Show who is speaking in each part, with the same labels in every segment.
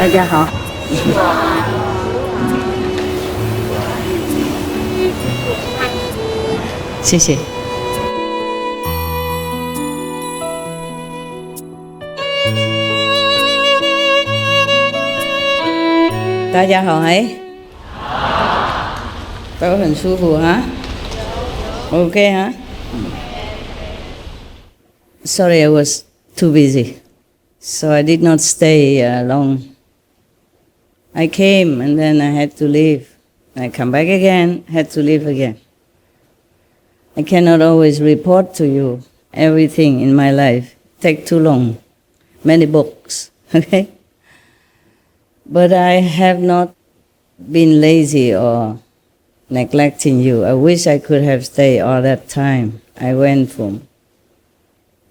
Speaker 1: 大家好。谢谢。大家好，都很舒服哈。OK 哈。Sorry, I was too busy, so I did not stay long. I came and then I had to leave. I come back again, had to leave again. I cannot always report to you everything in my life. Take too long. Many books, okay? But I have not been lazy or neglecting you. I wish I could have stayed all that time. I went from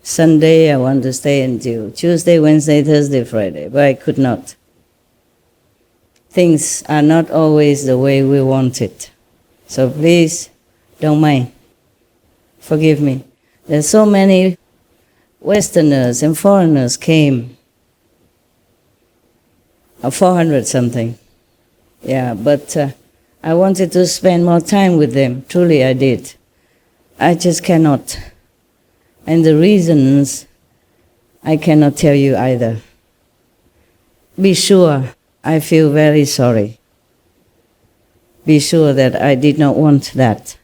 Speaker 1: Sunday, I want to stay until Tuesday, Wednesday, Thursday, Friday, but I could not. Things are not always the way we want it. So please, don't mind. Forgive me. There's so many Westerners and foreigners came. 400 something. Yeah, but I wanted to spend more time with them. Truly I did. I just cannot. And the reasons, I cannot tell you either. Be sure, I feel very sorry. Be sure that I did not want that.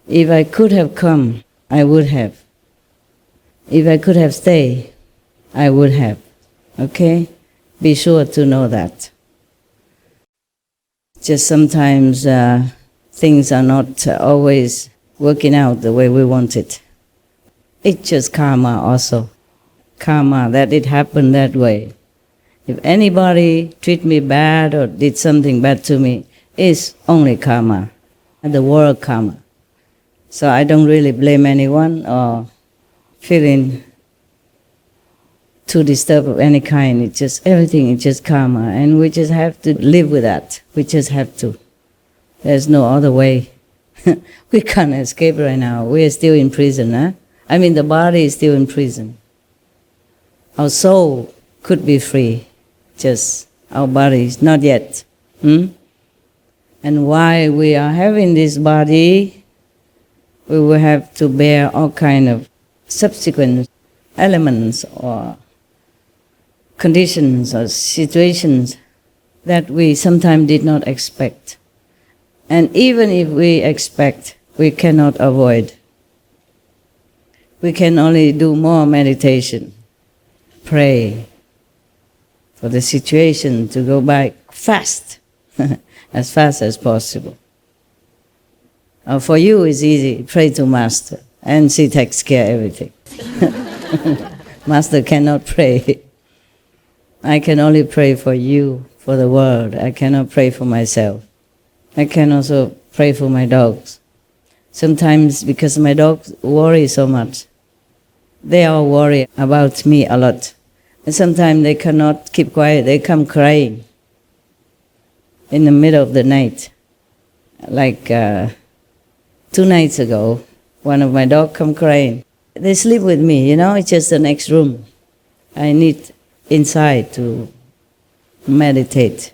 Speaker 1: If I could have come, I would have. If I could have stayed, I would have. Okay? Be sure to know that. Just sometimes things are not always working out the way we want it. It's just karma also. Karma, that it happened that way. If anybody treat me bad or did something bad to me, it's only karma, the world karma. So I don't really blame anyone or feeling too disturbed of any kind. It's just everything is just karma, and we just have to live with that. We just have to. There's no other way. We can't escape right now. We are still in prison, huh? I mean, the body is still in prison. Our soul could be free, just our body is not yet. And while we are having this body, we will have to bear all kind of subsequent elements or conditions or situations that we sometimes did not expect. And even if we expect, we cannot avoid. We can only do more meditation, pray for the situation to go by fast, as fast as possible. For you it's easy, pray to Master, and she takes care of everything. Master cannot pray. I can only pray for you, for the world. I cannot pray for myself. I can also pray for my dogs. Sometimes, because my dogs worry so much, they all worry about me a lot. And sometimes they cannot keep quiet. They come crying in the middle of the night. Like 2 nights ago, one of my dogs come crying. They sleep with me, it's just the next room. I need inside to meditate.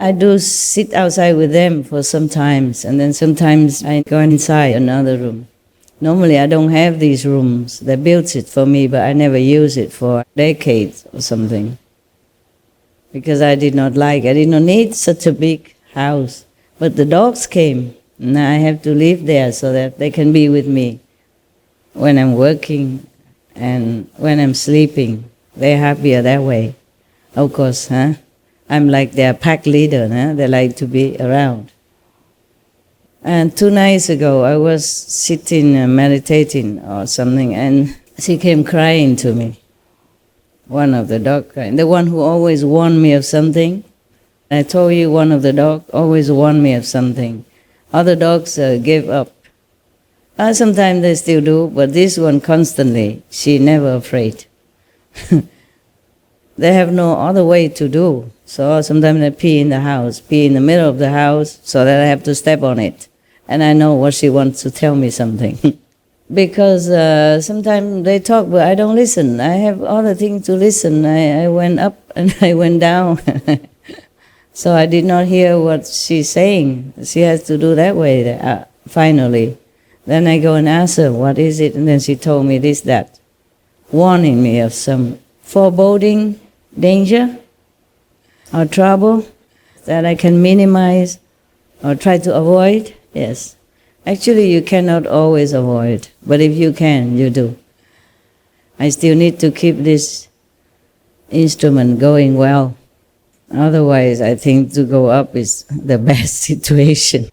Speaker 1: I do sit outside with them for some times, and then sometimes I go inside another room. Normally I don't have these rooms. They built it for me, but I never use it for decades or something. Because I did not need such a big house. But the dogs came, and I have to live there so that they can be with me when I'm working and when I'm sleeping. They're happier that way. Of course, I'm like their pack leader, they like to be around. And 2 nights ago, I was sitting meditating or something, and she came crying to me. One of the dogs crying. The one who always warned me of something. I told you one of the dogs always warned me of something. Other dogs gave up. Sometimes they still do, but this one constantly, she never afraid. They have no other way to do. So sometimes they pee in the house, pee in the middle of the house, so that I have to step on it. And I know what she wants to tell me something. Because sometimes they talk, but I don't listen. I have other things to listen. I went up and I went down. So I did not hear what she's saying. She has to do that way, finally. Then I go and ask her, what is it? And then she told me this, that, warning me of some foreboding danger or trouble that I can minimize or try to avoid. Yes. Actually, you cannot always avoid, but if you can, you do. I still need to keep this instrument going well. Otherwise, I think to go up is the best situation,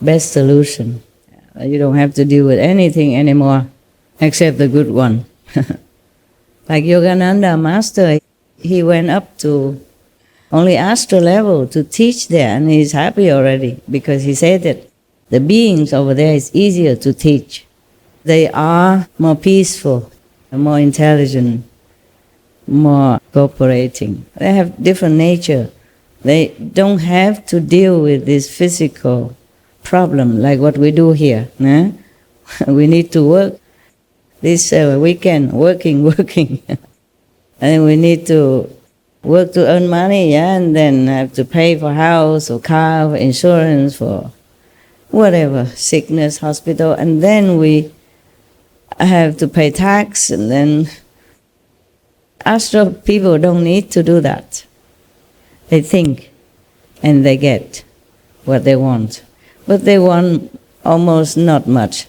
Speaker 1: best solution. You don't have to deal with anything anymore except the good one. Like Yogananda Master, he went up to only astral level to teach there, and he's happy already because he said that the beings over there is easier to teach. They are more peaceful, more intelligent, more cooperating. They have different nature. They don't have to deal with this physical problem like what we do here. Nah? We need to work this weekend, working. And we need to work to earn money, yeah, and then have to pay for house or car, for insurance, for whatever, sickness, hospital, and then we have to pay tax, and then astral people don't need to do that. They think and they get what they want. But they want almost not much,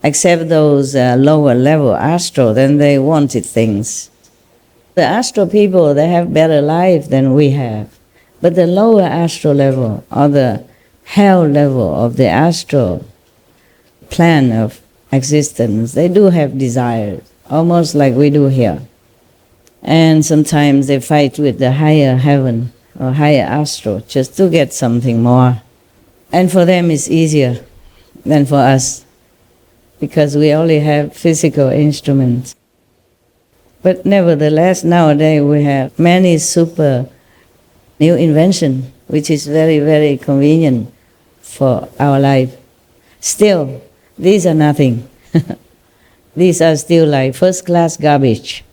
Speaker 1: except those lower level astral, then they wanted things. The astral people, they have better life than we have. But the lower astral level, or the hell level of the astral plan of existence, they do have desires, almost like we do here. And sometimes they fight with the higher heaven or higher astral just to get something more. And for them it's easier than for us, because we only have physical instruments. But nevertheless, nowadays we have many super new inventions, which is very, very convenient for our life. Still, these are nothing. These are still like first-class garbage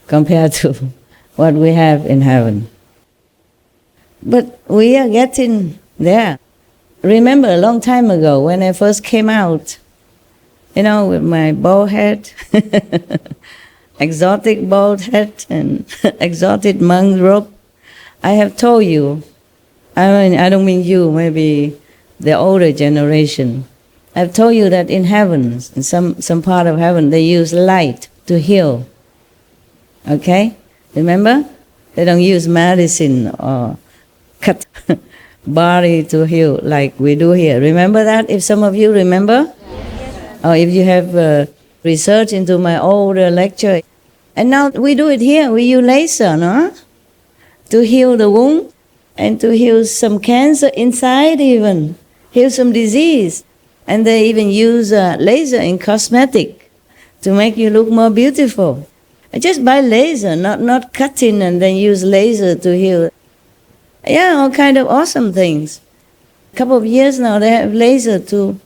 Speaker 1: compared to what we have in heaven. But we are getting there. Remember a long time ago when I first came out, with my bald head, exotic bald head and exotic monk robe, I have told you, I don't mean you, maybe the older generation, I've told you that in heaven, in some part of heaven, they use light to heal. Okay? Remember? They don't use medicine or cut body to heal like we do here. Remember that? If some of you remember? Yes. Or if you have research into my older lecture. And now we do it here. We use laser, no? To heal the wound and to heal some cancer inside even. Heal some disease. And they even use laser in cosmetic to make you look more beautiful. Just by laser, not cutting and then use laser to heal. Yeah, all kind of awesome things. A couple of years now they have laser to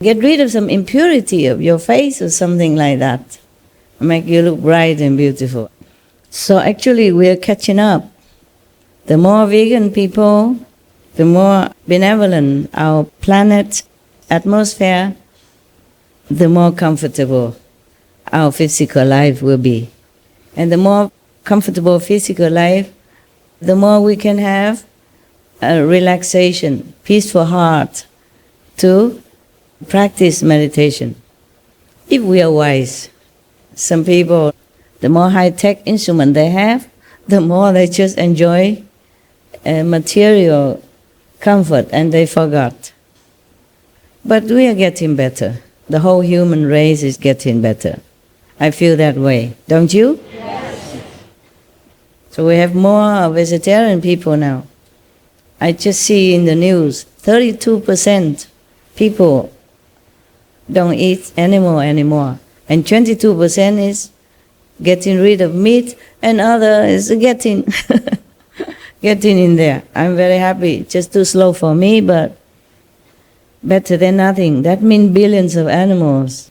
Speaker 1: get rid of some impurity of your face or something like that. Make you look bright and beautiful. So actually we are catching up. The more vegan people, the more benevolent our planet, atmosphere, the more comfortable our physical life will be. And the more comfortable physical life, the more we can have a relaxation, peaceful heart to practice meditation. If we are wise, some people, the more high-tech instrument they have, the more they just enjoy material comfort and they forgot. But we are getting better. The whole human race is getting better. I feel that way. Don't you? Yes. So we have more vegetarian people now. I just see in the news, 32% people don't eat animal anymore. And 22% is getting rid of meat, and other is getting in there. I'm very happy. Just too slow for me, but better than nothing. That means billions of animals'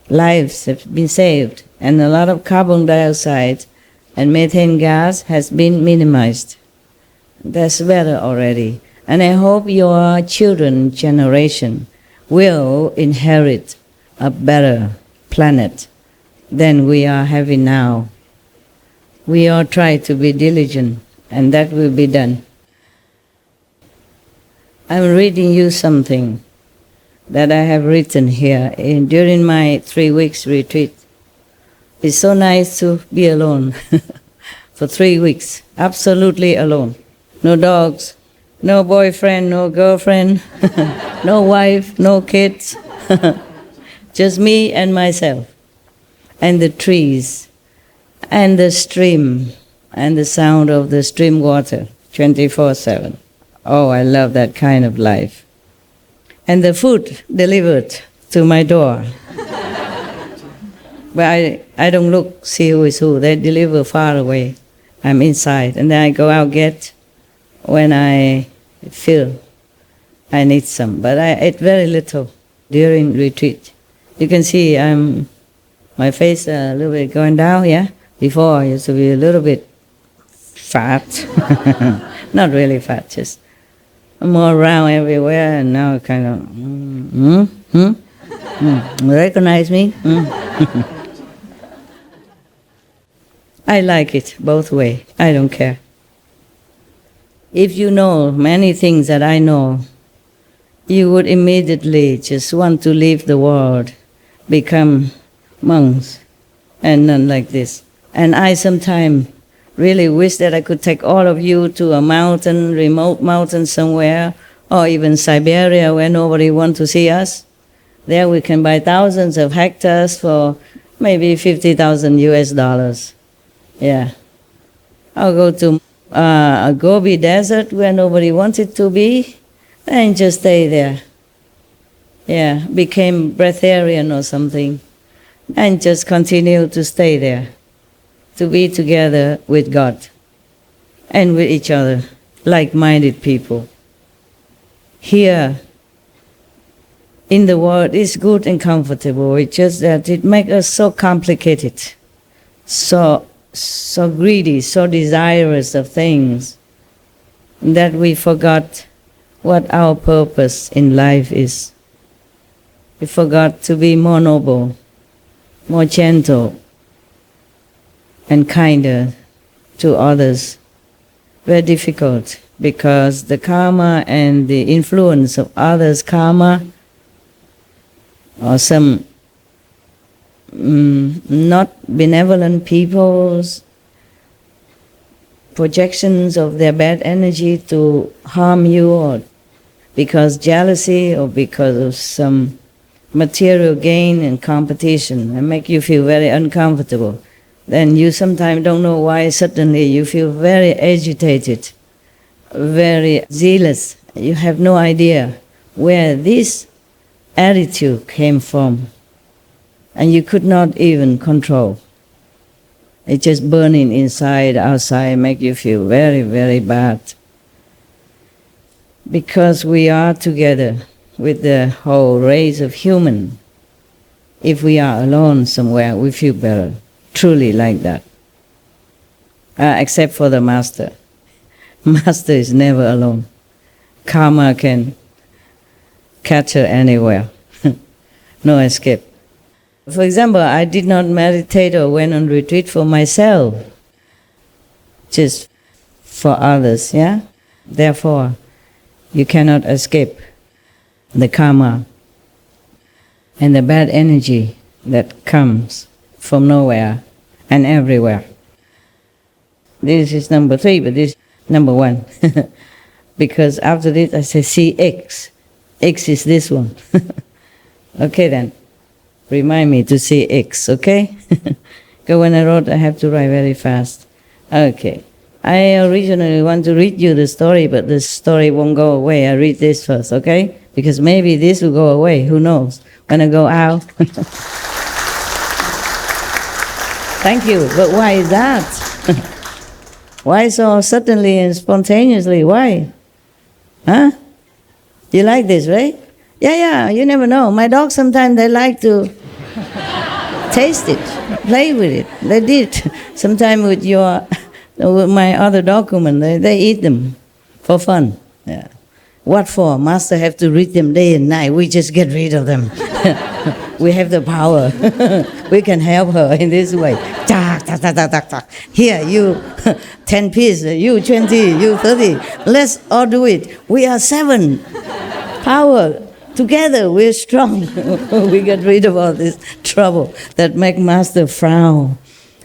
Speaker 1: lives have been saved, and a lot of carbon dioxide and methane gas has been minimized. That's better already. And I hope your children's generation will inherit a better planet than we are having now. We all try to be diligent, and that will be done. I'm reading you something that I have written here during my 3 weeks retreat. It's so nice to be alone for 3 weeks, absolutely alone. No dogs, no boyfriend, no girlfriend, no wife, no kids, just me and myself, and the trees, and the stream, and the sound of the stream water, 24/7. Oh, I love that kind of life. And the food delivered to my door. But I don't look, see who is who. They deliver far away. I'm inside, and then I go out get when I feel I need some. But I ate very little during retreat. You can see my face a little bit going down, yeah? Before I used to be a little bit fat. Not really fat, just more round everywhere, and now kind of, recognize me? I like it both ways. I don't care. If you know many things that I know, you would immediately just want to leave the world, become monks, and none like this. And I sometimes really wish that I could take all of you to a mountain, remote mountain somewhere, or even Siberia where nobody wants to see us. There we can buy thousands of hectares for maybe $50,000 US. Yeah. I'll go to a Gobi desert where nobody wanted to be and just stay there. Yeah, became breatharian or something and just continue to stay there, to be together with God and with each other, like-minded people. Here in the world is good and comfortable. It's just that it makes us so complicated, so greedy, so desirous of things, that we forgot what our purpose in life is. We forgot to be more noble, more gentle, and kinder to others. Very difficult, because the karma and the influence of others' karma, or some not benevolent people's projections of their bad energy to harm you, or because jealousy, or because of some material gain and competition, and make you feel very uncomfortable. Then you sometimes don't know why suddenly you feel very agitated, very zealous. You have no idea where this attitude came from, and you could not even control. It's just burning inside, outside, make you feel very, very bad. Because we are together with the whole race of human. If we are alone somewhere, we feel better, truly like that. Except for the master. Master is never alone. Karma can catch her anywhere. No escape. For example, I did not meditate or went on retreat for myself, just for others, yeah? Therefore, you cannot escape the karma and the bad energy that comes from nowhere and everywhere. This is number 3, but this is number 1. Because after this I say, see X. X is this one. Okay then. Remind me to see X, okay? Because when I wrote, I have to write very fast. Okay. I originally want to read you the story, but the story won't go away. I read this first, okay? Because maybe this will go away. Who knows? When I go out. Thank you. But why is that? Why so suddenly and spontaneously? Why? Huh? You like this, right? Yeah, you never know. My dogs sometimes they like to taste it, play with it. They did. Sometimes with my other document, they eat them for fun. Yeah. What for? Master have to read them day and night. We just get rid of them. We have the power. We can help her in this way. Here, you 10 pieces, you 20, you 30. Let's all do it. We are 7. Power. Together we're strong. We get rid of all this trouble that make Master frown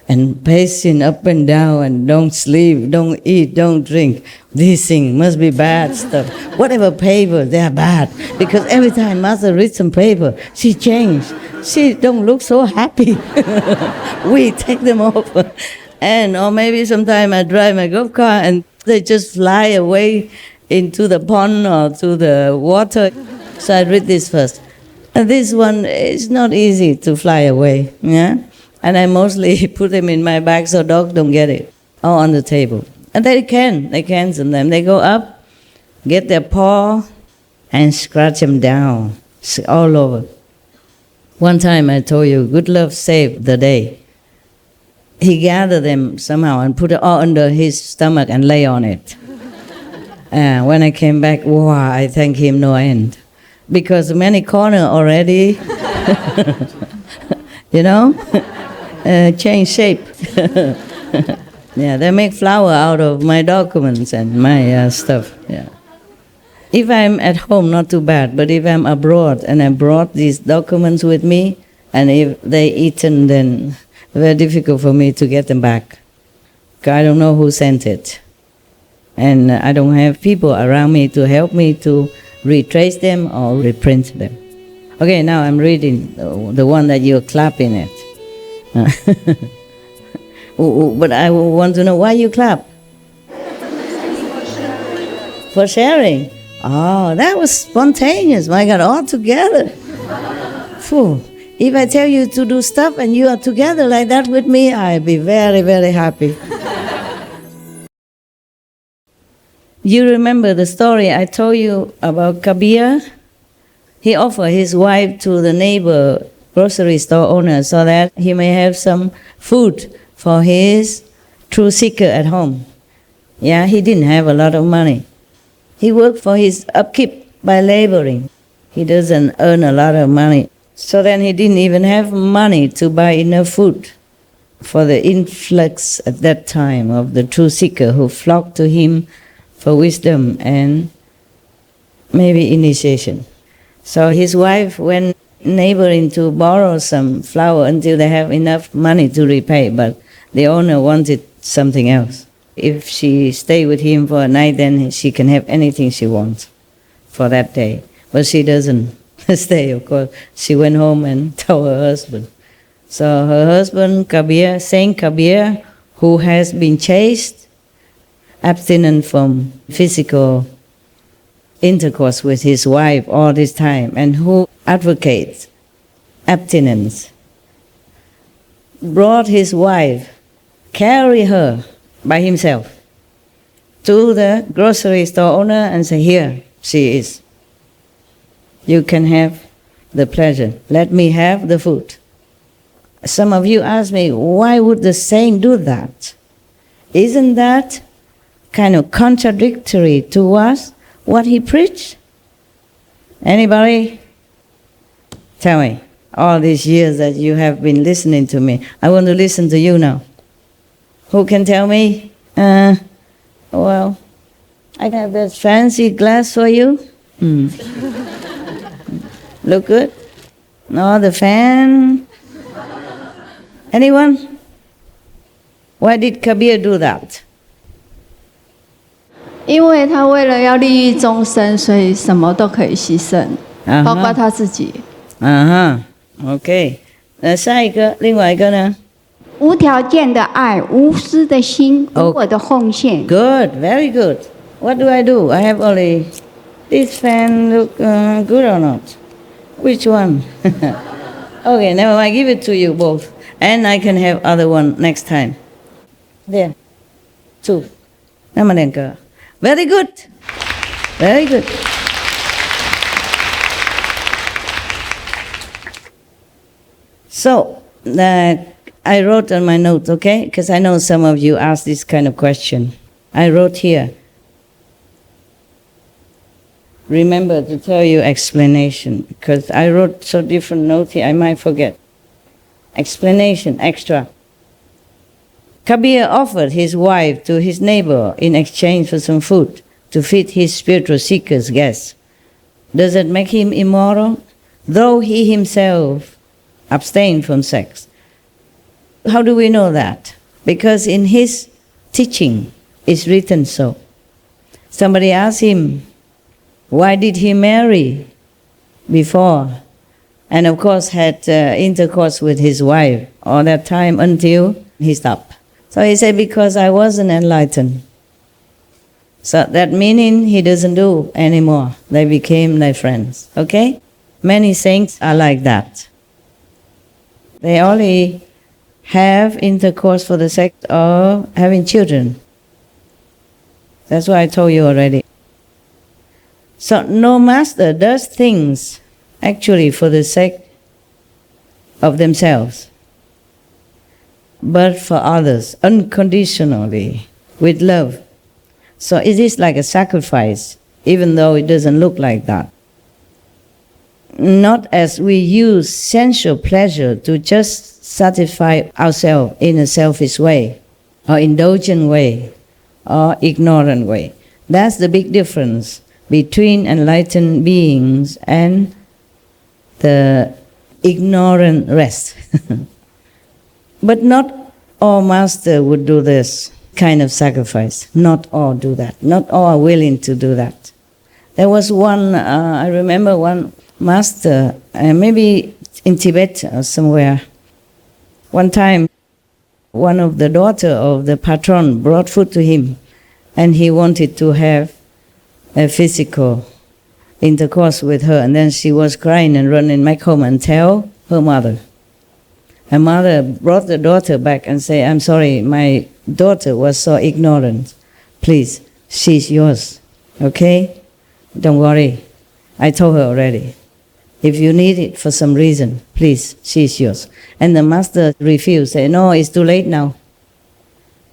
Speaker 1: and pacing up and down and don't sleep, don't eat, don't drink. These things must be bad stuff. Whatever paper, they are bad. Because every time Master reads some paper, she changed. She don't look so happy. We take them off. Or maybe sometime I drive my golf car and they just fly away into the pond or to the water. So I read this first. And this one is not easy to fly away. Yeah? And I mostly put them in my bag so dogs don't get it. Or on the table. And they can sometimes. They go up, get their paw, and scratch them down all over. One time I told you, good love saved the day. He gathered them somehow and put it all under his stomach and lay on it. When I came back, wow, I thank him no end. Because many corner already, change shape. Yeah, they make flower out of my documents and my stuff. Yeah. If I'm at home, not too bad. But if I'm abroad and I brought these documents with me, and if they eaten, then very difficult for me to get them back. I don't know who sent it, and I don't have people around me to help me to retrace them or reprint them. Okay, now I'm reading the one that you're clapping at. But I want to know why you clap. For sharing. Oh, that was spontaneous. My God, all together. Phew. If I tell you to do stuff and you are together like that with me, I'll be very, very happy. You remember the story I told you about Kabir? He offered his wife to the neighbor grocery store owner so that he may have some food for his true seeker at home. Yeah, he didn't have a lot of money. He worked for his upkeep by laboring. He doesn't earn a lot of money. So then he didn't even have money to buy enough food for the influx at that time of the true seeker who flocked to him for wisdom and maybe initiation. So his wife went neighboring to borrow some flour until they have enough money to repay, but the owner wanted something else. If she stay with him for a night, then she can have anything she wants for that day. But she doesn't stay, of course. She went home and told her husband. So her husband, Kabir, Saint Kabir, who has been chaste, abstinent from physical intercourse with his wife all this time, and who advocates abstinence, brought his wife, carry her by himself to the grocery store owner and say, here she is. You can have the pleasure. Let me have the food. Some of you ask me, why would the saint do that? Isn't that kind of contradictory to us, what he preached? Anybody? Tell me, all these years that you have been listening to me, I want to listen to you now. Who can tell me? Well, I have that fancy glass for you. Look good? No, the fan. Anyone? Why did Kabir do that?
Speaker 2: 因为他为了要利益众生，所以什么都可以牺牲，包括他自己。
Speaker 1: OK。下一个，另外一个呢？
Speaker 3: 无条件的爱，无私的心，无我的奉献。
Speaker 1: Good, very good. What do? I have only this fan. Look good or not? Which one? Okay, never mind. I give it to you both, and I can have other one next time. There, 2. 那么2个。Very good. Very good. So, I wrote on my note, okay? Because I know some of you ask this kind of question. I wrote here. Remember to tell you explanation, because I wrote so different notes here, I might forget. Explanation, extra. Kabir offered his wife to his neighbor in exchange for some food to feed his spiritual seekers' guests. Does it make him immoral? Though he himself abstained from sex. How do we know that? Because in his teaching it's written so. Somebody asked him, why did he marry before? And of course had intercourse with his wife all that time until he stopped. So he said, because I wasn't enlightened. So that meaning he doesn't do anymore. They became like friends. Okay? Many saints are like that. They only have intercourse for the sake of having children. That's what I told you already. So no master does things actually for the sake of themselves, but for others, unconditionally, with love. So it is like a sacrifice, even though it doesn't look like that. Not as we use sensual pleasure to just satisfy ourselves in a selfish way, or indulgent way, or ignorant way. That's the big difference between enlightened beings and the ignorant rest. But not all masters would do this kind of sacrifice. Not all do that. Not all are willing to do that. There was one, I remember one master, maybe in Tibet or somewhere. One time, one of the daughter of the patron brought food to him, and he wanted to have a physical intercourse with her, and then she was crying and running back home and tell her mother. Her mother brought the daughter back and said, I'm sorry, my daughter was so ignorant. Please, she's yours, okay? Don't worry. I told her already. If you need it for some reason, please, she's yours. And the master refused, said, no, it's too late now.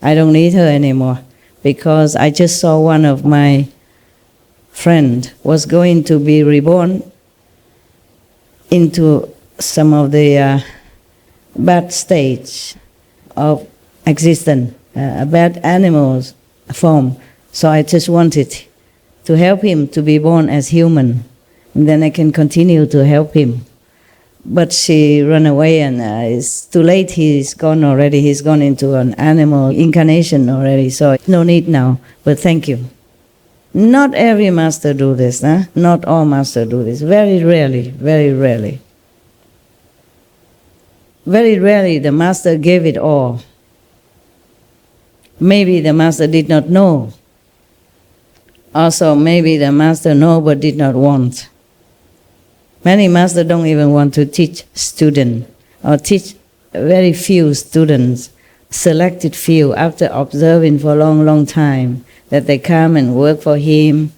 Speaker 1: I don't need her anymore, because I just saw one of my friend was going to be reborn into some of the bad stage of existence, a bad animal's form. So I just wanted to help him to be born as human, and then I can continue to help him. But she ran away, and it's too late. He's gone already. He's gone into an animal incarnation already, so no need now, but thank you. Not every master do this, huh? Not all masters do this. Very rarely, very rarely. Very rarely the master gave it all. Maybe the master did not know. Also, maybe the master know but did not want. Many masters don't even want to teach students, or teach very few students, selected few, after observing for a long, long time, that they come and work for him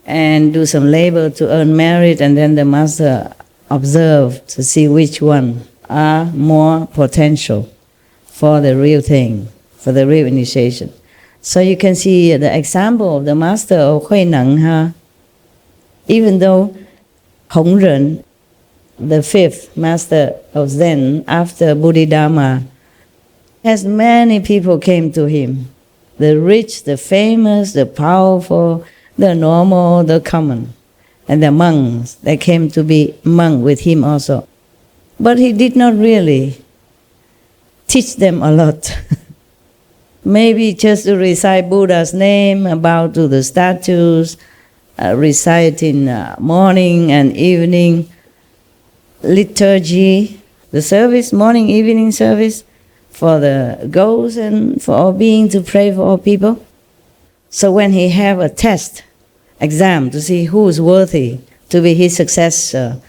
Speaker 1: and do some labor to earn merit, and then the master observe to see which one are more potential for the real thing, for the real initiation. So you can see the example of the master of Hui Neng, even though Hong Ren, the fifth master of Zen after Bodhidharma, has many people came to him. The rich, the famous, the powerful, the normal, the common. And the monks, they came to be monk with him also. But he did not really teach them a lot. Maybe just to recite Buddha's name, bow to the statues, recite in morning and evening liturgy, the service, morning, evening service, for the ghosts and for all beings, to pray for all people. So when he have a test, exam, to see who is worthy to be his successor,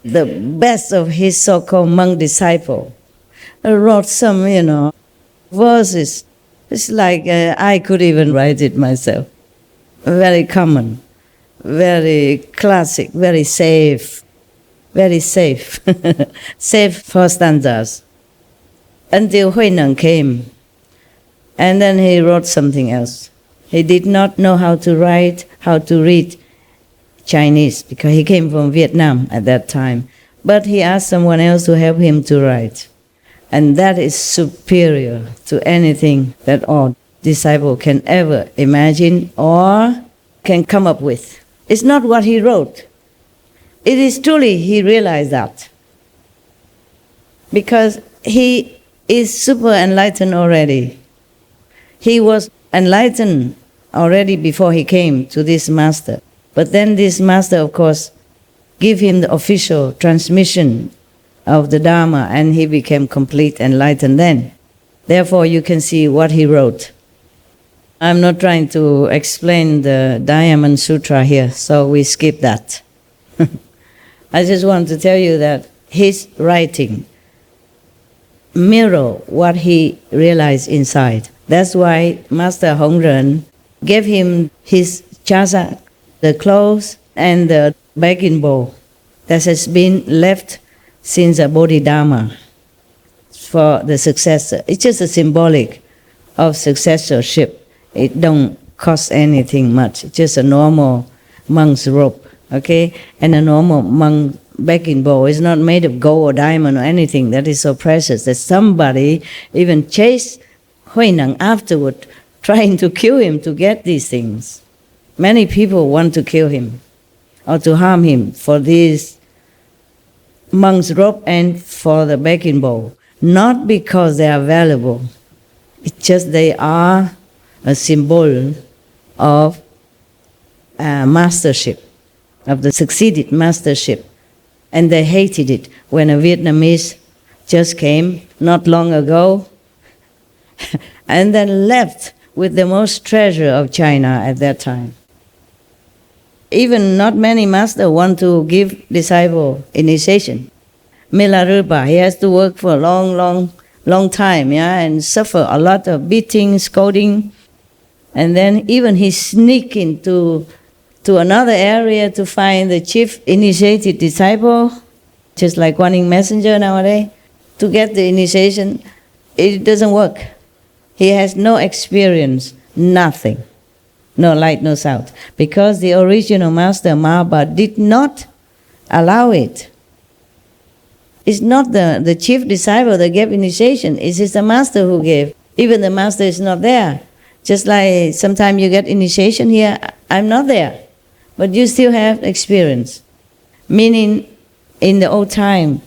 Speaker 1: the best of his so-called monk disciple wrote some, verses. It's like I could even write it myself. Very common, very classic, very safe. very safe, safe for stanzas, until Huineng came. And then he wrote something else. He did not know how to write, how to read Chinese, because he came from Vietnam at that time. But he asked someone else to help him to write. And that is superior to anything that all disciple can ever imagine or can come up with. It's not what he wrote. It is truly he realized that. Because he is super enlightened already. He was enlightened already before he came to this master. But then this master, of course, gave him the official transmission of the Dharma, and he became complete enlightened then. Therefore, you can see what he wrote. I'm not trying to explain the Diamond Sutra here, so we skip that. I just want to tell you that his writing mirror what he realized inside. That's why Master Hongren gave him his chasa, the clothes, and the begging bowl that has been left since the Bodhidharma for the successor. It's just a symbolic of successorship. It don't cost anything much. It's just a normal monk's robe, okay? And a normal monk begging bowl is not made of gold or diamond or anything that is so precious that somebody even chased Huineng afterward, trying to kill him to get these things. Many people want to kill him or to harm him for this monk's robe and for the begging bowl. Not because they are valuable. It's just they are a symbol of mastership, of the succeeded mastership. And they hated it when a Vietnamese just came not long ago and then left with the most treasure of China at that time. Even not many masters want to give disciple initiation. Milarepa, he has to work for a long time, yeah, and suffer a lot of beating, scolding. And then even he sneak into another area to find the chief initiated disciple, just like Guan Messenger nowadays, to get the initiation. It doesn't work. He has no experience, nothing. No light, no sound. Because the original master, Mahabharata, did not allow it. It's not the chief disciple that gave initiation. It is the master who gave. Even the master is not there. Just like sometimes you get initiation here, I'm not there. But you still have experience. Meaning, in the old time,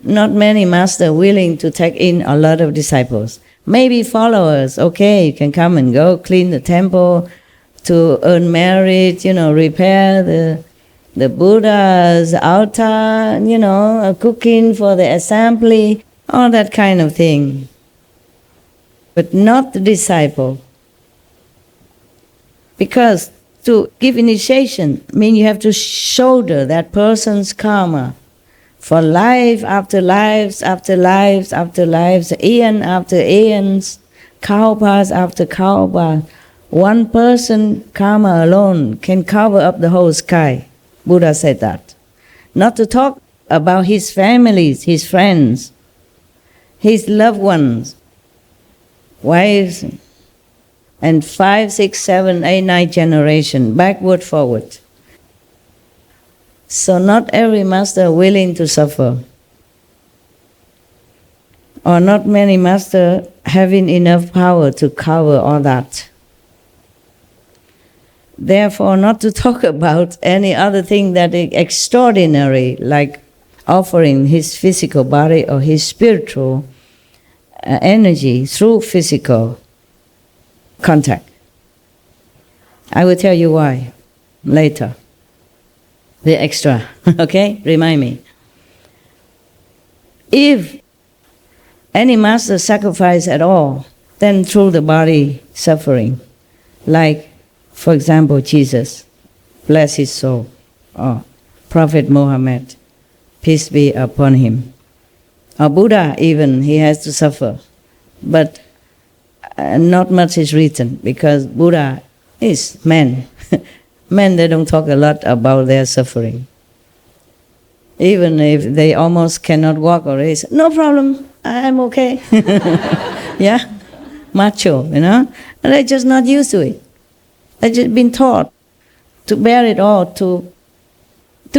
Speaker 1: not many masters willing to take in a lot of disciples. Maybe followers, okay, you can come and go, clean the temple, to earn merit, repair the Buddha's altar, cooking for the assembly, all that kind of thing. But not the disciple. Because to give initiation means you have to shoulder that person's karma for life after lives after lives after lives, aeon after aeons, kalpas after kalpas. One person karma alone can cover up the whole sky. Buddha said that. Not to talk about his families, his friends, his loved ones, wives, and 5, 6, 7, 8, 9 generation, backward, forward. So not every master willing to suffer. Or not many masters having enough power to cover all that. Therefore, not to talk about any other thing that is extraordinary, like offering his physical body or his spiritual energy through physical contact. I will tell you why later. The extra, okay? Remind me. If any master sacrifice at all, then through the body suffering, like, for example, Jesus, bless his soul, or Prophet Muhammad, peace be upon him, or Buddha even, he has to suffer. But not much is written, because Buddha is man. Men, they don't talk a lot about their suffering. Even if they almost cannot walk already, say, no problem, I'm okay. Yeah, macho, and they're just not used to it. They've just been taught to bear it all, to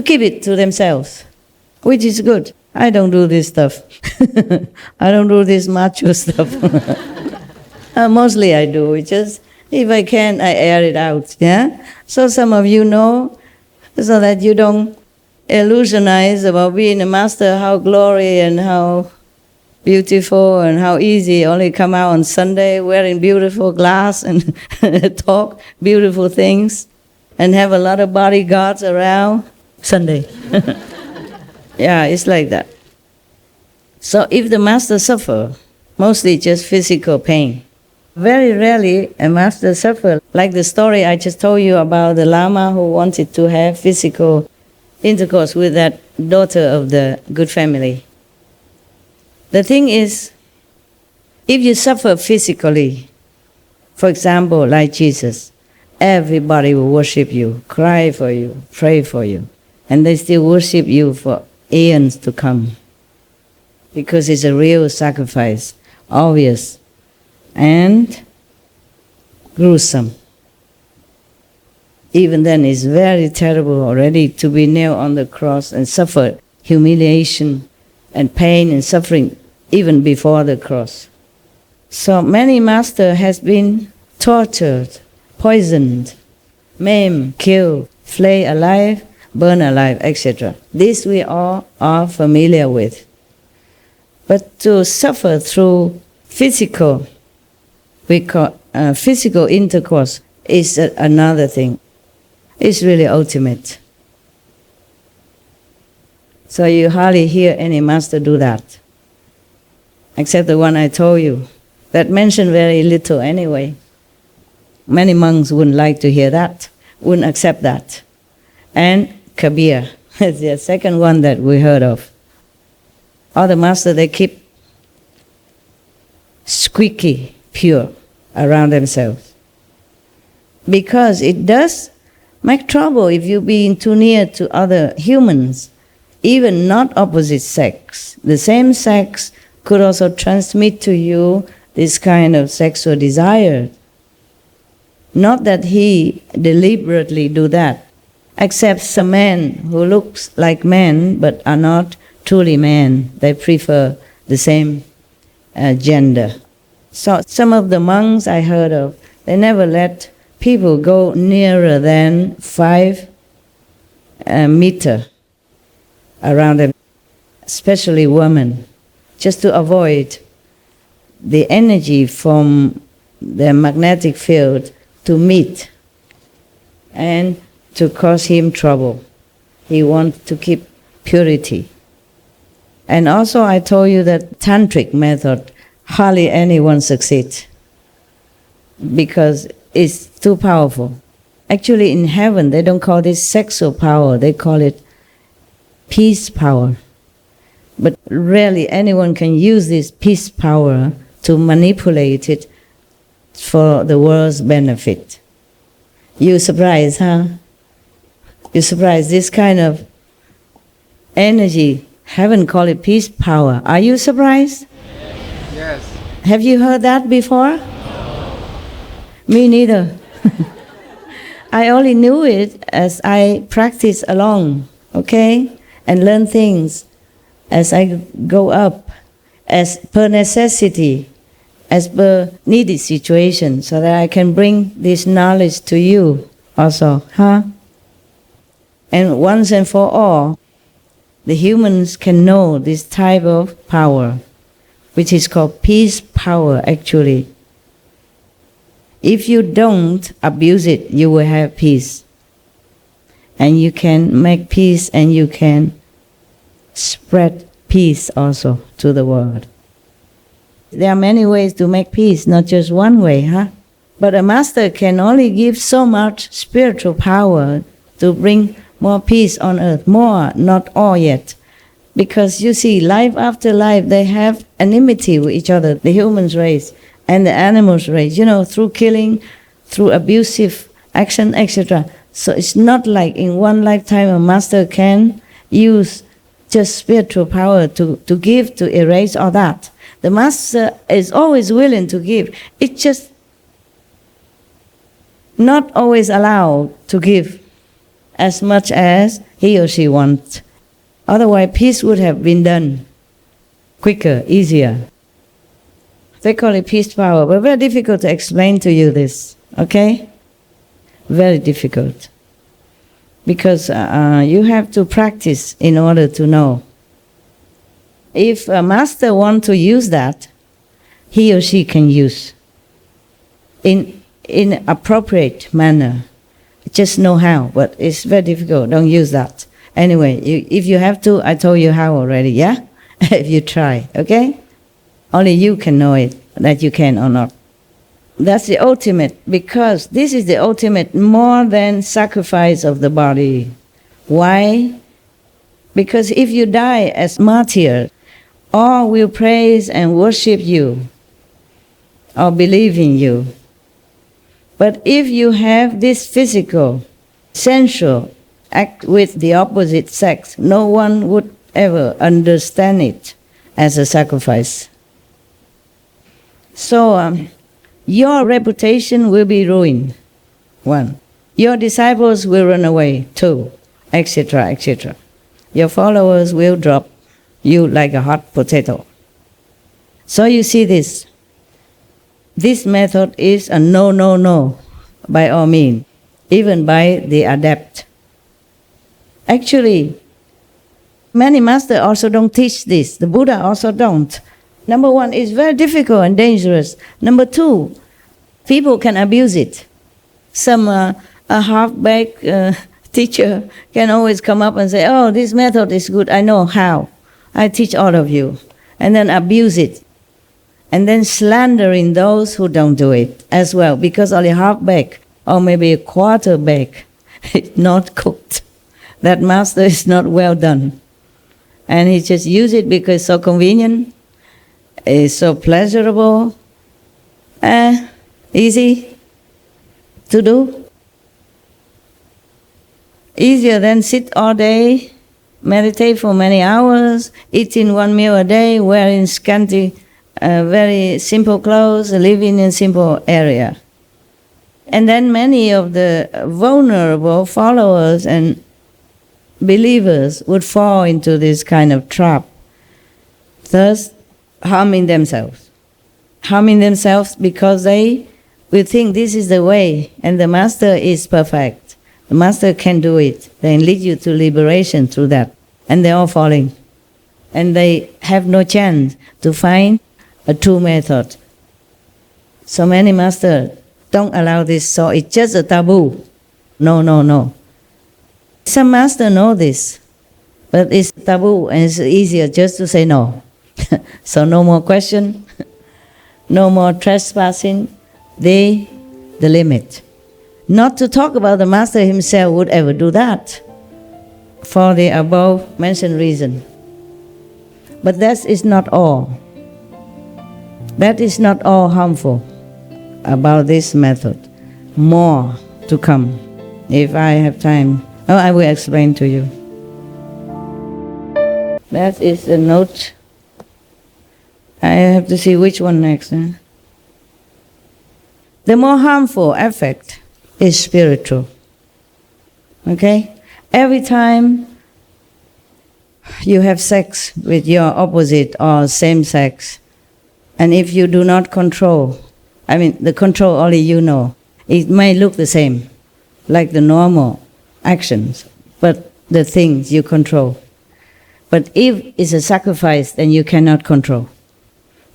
Speaker 1: keep it to themselves, which is good. I don't do this stuff. I don't do this macho stuff. Mostly I do. It's just, if I can, I air it out. Yeah. So some of you know, so that you don't illusionize about being a master, how glory and how beautiful and how easy. Only come out on Sunday wearing beautiful glass and talk beautiful things and have a lot of bodyguards around Sunday. Yeah, it's like that. So if the master suffer, mostly just physical pain. Very rarely a master suffer, like the story I just told you about the Lama who wanted to have physical intercourse with that daughter of the good family. The thing is, if you suffer physically, for example, like Jesus, everybody will worship you, cry for you, pray for you, and they still worship you for aeons to come. Because it's a real sacrifice, obvious, and gruesome. Even then it's very terrible already to be nailed on the cross and suffer humiliation and pain and suffering even before the cross. So many masters has been tortured, poisoned, maimed, killed, flayed alive, burned alive, etc. This we all are familiar with. But to suffer through physical, we call physical intercourse is another thing. It's really ultimate. So you hardly hear any master do that, except the one I told you, that mentioned very little anyway. Many monks wouldn't like to hear that, wouldn't accept that. And Kabir is the second one that we heard of. All the masters, they keep squeaky pure around themselves. Because it does make trouble if you be too near to other humans, even not opposite sex. The same sex could also transmit to you this kind of sexual desire. Not that he deliberately do that, except some men who looks like men but are not truly men. They prefer the same gender. So some of the monks I heard of, they never let people go nearer than 5 meters around them, especially women, just to avoid the energy from the magnetic field to meet and to cause him trouble. He wants to keep purity. And also I told you that tantric method, hardly anyone succeeds because it's too powerful. Actually in heaven they don't call this sexual power, they call it peace power. But rarely anyone can use this peace power to manipulate it for the world's benefit. You surprised, huh? You surprised, this kind of energy, heaven call it peace power. Are you surprised?
Speaker 4: Yes.
Speaker 1: Have you heard that before?
Speaker 4: No.
Speaker 1: Me neither. I only knew it as I practice along, okay? And learn things as I go up, as per necessity, as per needed situation, so that I can bring this knowledge to you also, huh? And once and for all, the humans can know this type of power, which is called peace power actually. If you don't abuse it, you will have peace. And you can make peace and you can spread peace also to the world. There are many ways to make peace, not just one way, huh? But a master can only give so much spiritual power to bring more peace on earth, more, not all yet. Because you see, life after life, they have enmity with each other, the human race and the animals race, through killing, through abusive action, etc. So it's not like in one lifetime a master can use just spiritual power to give, to erase all that. The Master is always willing to give. It's just not always allowed to give as much as he or she wants. Otherwise, peace would have been done quicker, easier. They call it peace power, but very difficult to explain to you this, okay? Very difficult. Because you have to practice in order to know. If a master wants to use that, he or she can use in appropriate manner. Just know how, but it's very difficult. Don't use that. Anyway, if you have to, I told you how already, yeah? If you try, okay? Only you can know it, that you can or not. That's the ultimate, because this is the ultimate more than sacrifice of the body. Why? Because if you die as martyr, all will praise and worship you, or believe in you. But if you have this physical, sensual act with the opposite sex, no one would ever understand it as a sacrifice. So your reputation will be ruined, 1. Your disciples will run away, 2, etc., etc. Your followers will drop you like a hot potato. So you see this. This method is a no, no, no, by all means, even by the adept. Actually, many masters also don't teach this. The Buddha also don't. Number 1, it's very difficult and dangerous. Number 2, people can abuse it. Some a half-baked teacher can always come up and say, oh, this method is good, I know how. I teach all of you. And then abuse it. And then slandering those who don't do it as well, because only half-baked or maybe a quarter-baked is not cooked. That master is not well done. And he just use it because it's so convenient, it's so pleasurable, easy to do. Easier than sit all day, meditate for many hours, eating 1 meal a day, wearing scanty, very simple clothes, living in simple area. And then many of the vulnerable followers and believers would fall into this kind of trap, thus harming themselves. Harming themselves because they will think this is the way and the master is perfect. The master can do it. They lead you to liberation through that. And they're all falling. And they have no chance to find a true method. So many masters don't allow this, so it's just a taboo. No, no, no. Some masters know this, but it's taboo and it's easier just to say no. So no more question, no more trespassing, the limit. Not to talk about the master himself would ever do that, for the above mentioned reason. But that is not all. That is not all harmful about this method. More to come. If I have time, I will explain to you. That is the note. I have to see which one next. The more harmful effect is spiritual. Okay? Every time you have sex with your opposite or same sex, and if you do not control, the control only you know, it may look the same, like the normal actions, but the things you control. But if it's a sacrifice, then you cannot control.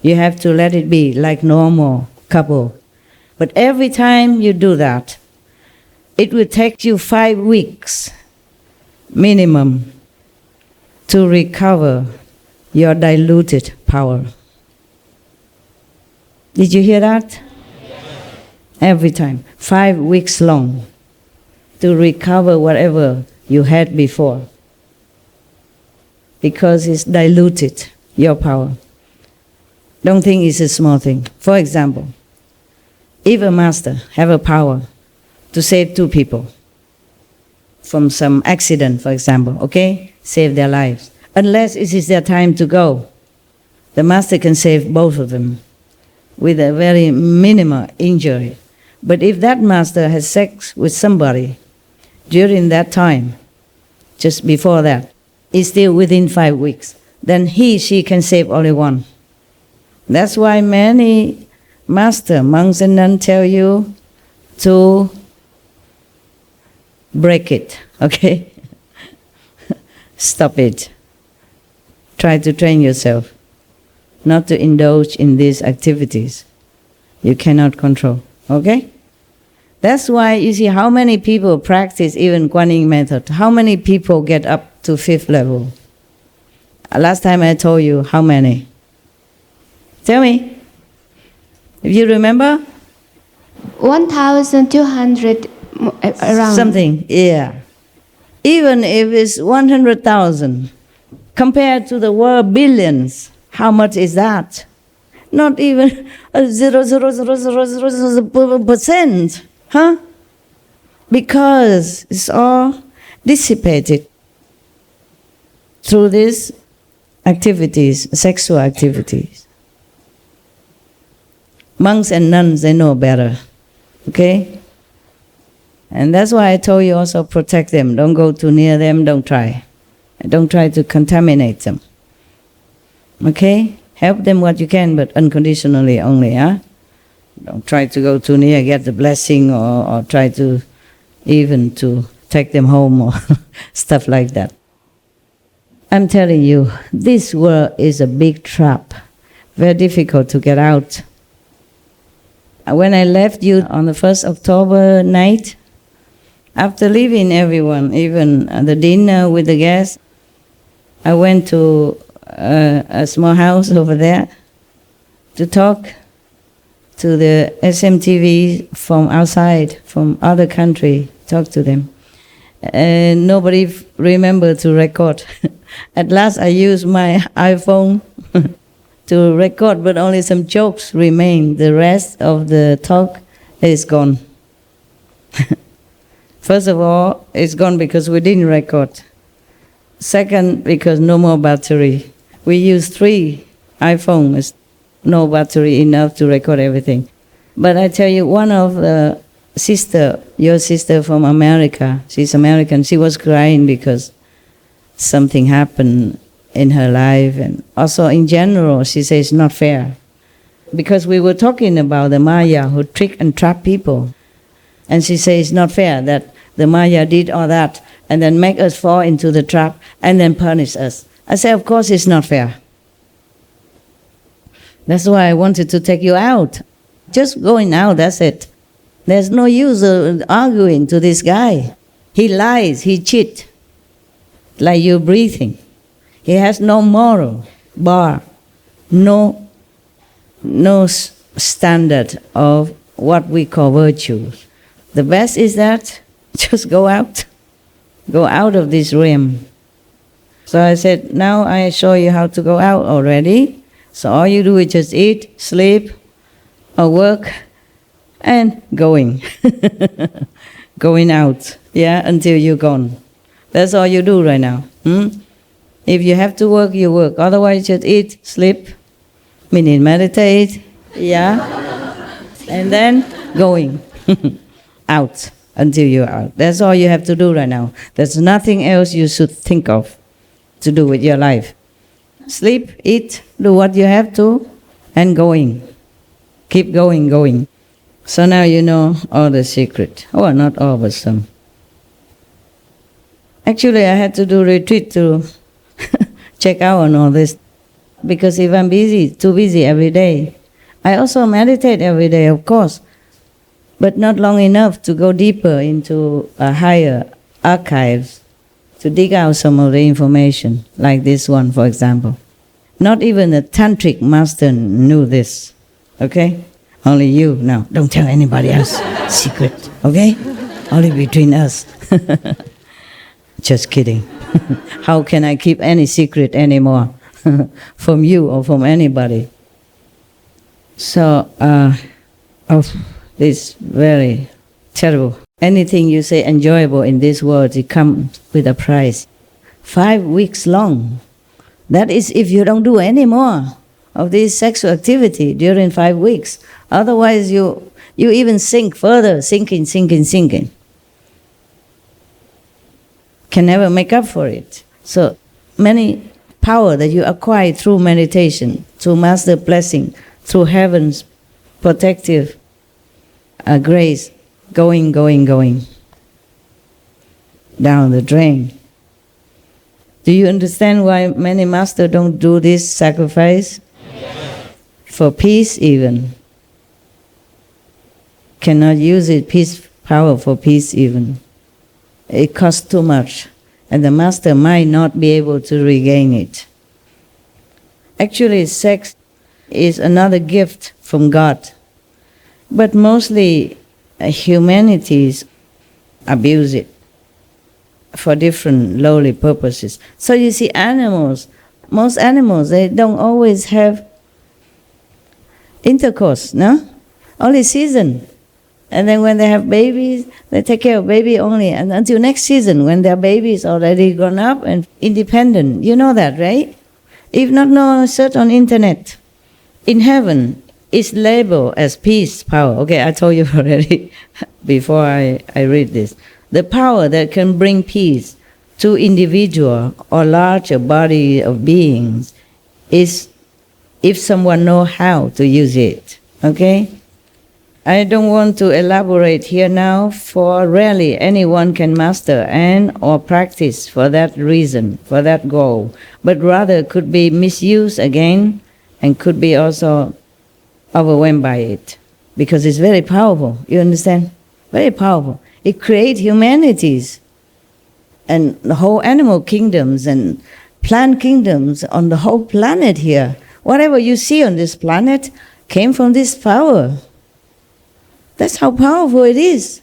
Speaker 1: You have to let it be like normal couple. But every time you do that, it will take you 5 weeks minimum to recover your diluted power. Did you hear that? Every time, 5 weeks long to recover whatever you had before, because it's diluted your power. Don't think it's a small thing. For example, if a master have a power to save 2 people from some accident, for example, okay, save their lives, Unless it is their time to go. The master can save both of them with a very minimal injury. But if that master has sex with somebody during that time, just before that, is still within 5 weeks, then she can save only one. That's why many master, monks and nuns tell you to break it, okay? Stop it. Try to train yourself not to indulge in these activities you cannot control, okay? That's why you see how many people practice even Kuan Yin method. How many people get up to 5th level? Last time I told you how many. Tell me. If you remember?
Speaker 3: 1,200 around.
Speaker 1: Something, yeah. Even if it's 100,000, compared to the world billions, how much is that? Not even 0.000%, huh? Because it's all dissipated through these activities, sexual activities. Monks and nuns, they know better, okay? And that's why I told you also protect them. Don't go too near them, don't try. Don't try to contaminate them. Okay? Help them what you can, but unconditionally only, huh? Don't try to go too near, get the blessing, or try to even to take them home or stuff like that. I'm telling you, this world is a big trap, very difficult to get out. When I left you on the 1st October night, after leaving everyone, even the dinner with the guests, I went to a small house over there to talk to the SMTV from outside, from other country, talk to them. And nobody remembered to record. At last I used my iPhone to record, but only some jokes remain. The rest of the talk is gone. First of all, it's gone because we didn't record. Second, because no more battery. We used 3 iPhones, no battery enough to record everything. But I tell you, one of the sister, your sister from America, she's American, she was crying because something happened in her life, and also in general, she says it's not fair. Because we were talking about the Maya who trick and trap people. And she says it's not fair that the Maya did all that and then make us fall into the trap and then punish us. I said, of course it's not fair. That's why I wanted to take you out. Just going out, that's it. There's no use of arguing to this guy. He lies, he cheats, like you're breathing. He has no moral bar, no standard of what we call virtue. The best is that just go out of this realm. So I said, now I show you how to go out already. So all you do is just eat, sleep, or work, and going. Going out, yeah, until you're gone. That's all you do right now. If you have to work, you work. Otherwise, just eat, sleep, meaning meditate, yeah, and then going out until you're out. That's all you have to do right now. There's nothing else you should think of to do with your life. Sleep, eat, do what you have to, and going. Keep going. So now you know all the secret. Well, not all, but some. Actually, I had to do retreat to check out on all this. Because if I'm too busy every day, I also meditate every day, of course, but not long enough to go deeper into a higher archives, to dig out some of the information, like this one, for example. Not even a tantric master knew this, okay? Only you now. Don't tell anybody else. Secret, okay? Only between us. Just kidding. How can I keep any secret anymore from you or from anybody? So, this very terrible. Anything you say enjoyable in this world, it comes with a price. 5 weeks long. That is if you don't do any more of this sexual activity during 5 weeks. Otherwise you even sink further, sinking. Can never make up for it. So many power that you acquire through meditation, through master blessing, through heaven's protective grace, going down the drain. Do you understand why many masters don't do this sacrifice? Yes. For peace even. Cannot use it, peace power for peace even. It costs too much, and the master might not be able to regain it. Actually, sex is another gift from God, but mostly humanities abuse it for different lowly purposes. So you see most animals, they don't always have intercourse, no? Only season. And then when they have babies, they take care of baby only. And until next season, when their baby is already grown up and independent. You know that, right? If not, no, search on internet. In heaven, it's labeled as peace power. Okay, I told you already before I read this. The power that can bring peace to individual or larger body of beings is if someone knows how to use it. Okay? I don't want to elaborate here now, for rarely anyone can master and or practice for that reason, for that goal, but rather could be misused again and could be also overwhelmed by it, because it's very powerful. You understand? Very powerful. It creates humanities and the whole animal kingdoms and plant kingdoms on the whole planet here. Whatever you see on this planet came from this power. That's how powerful it is.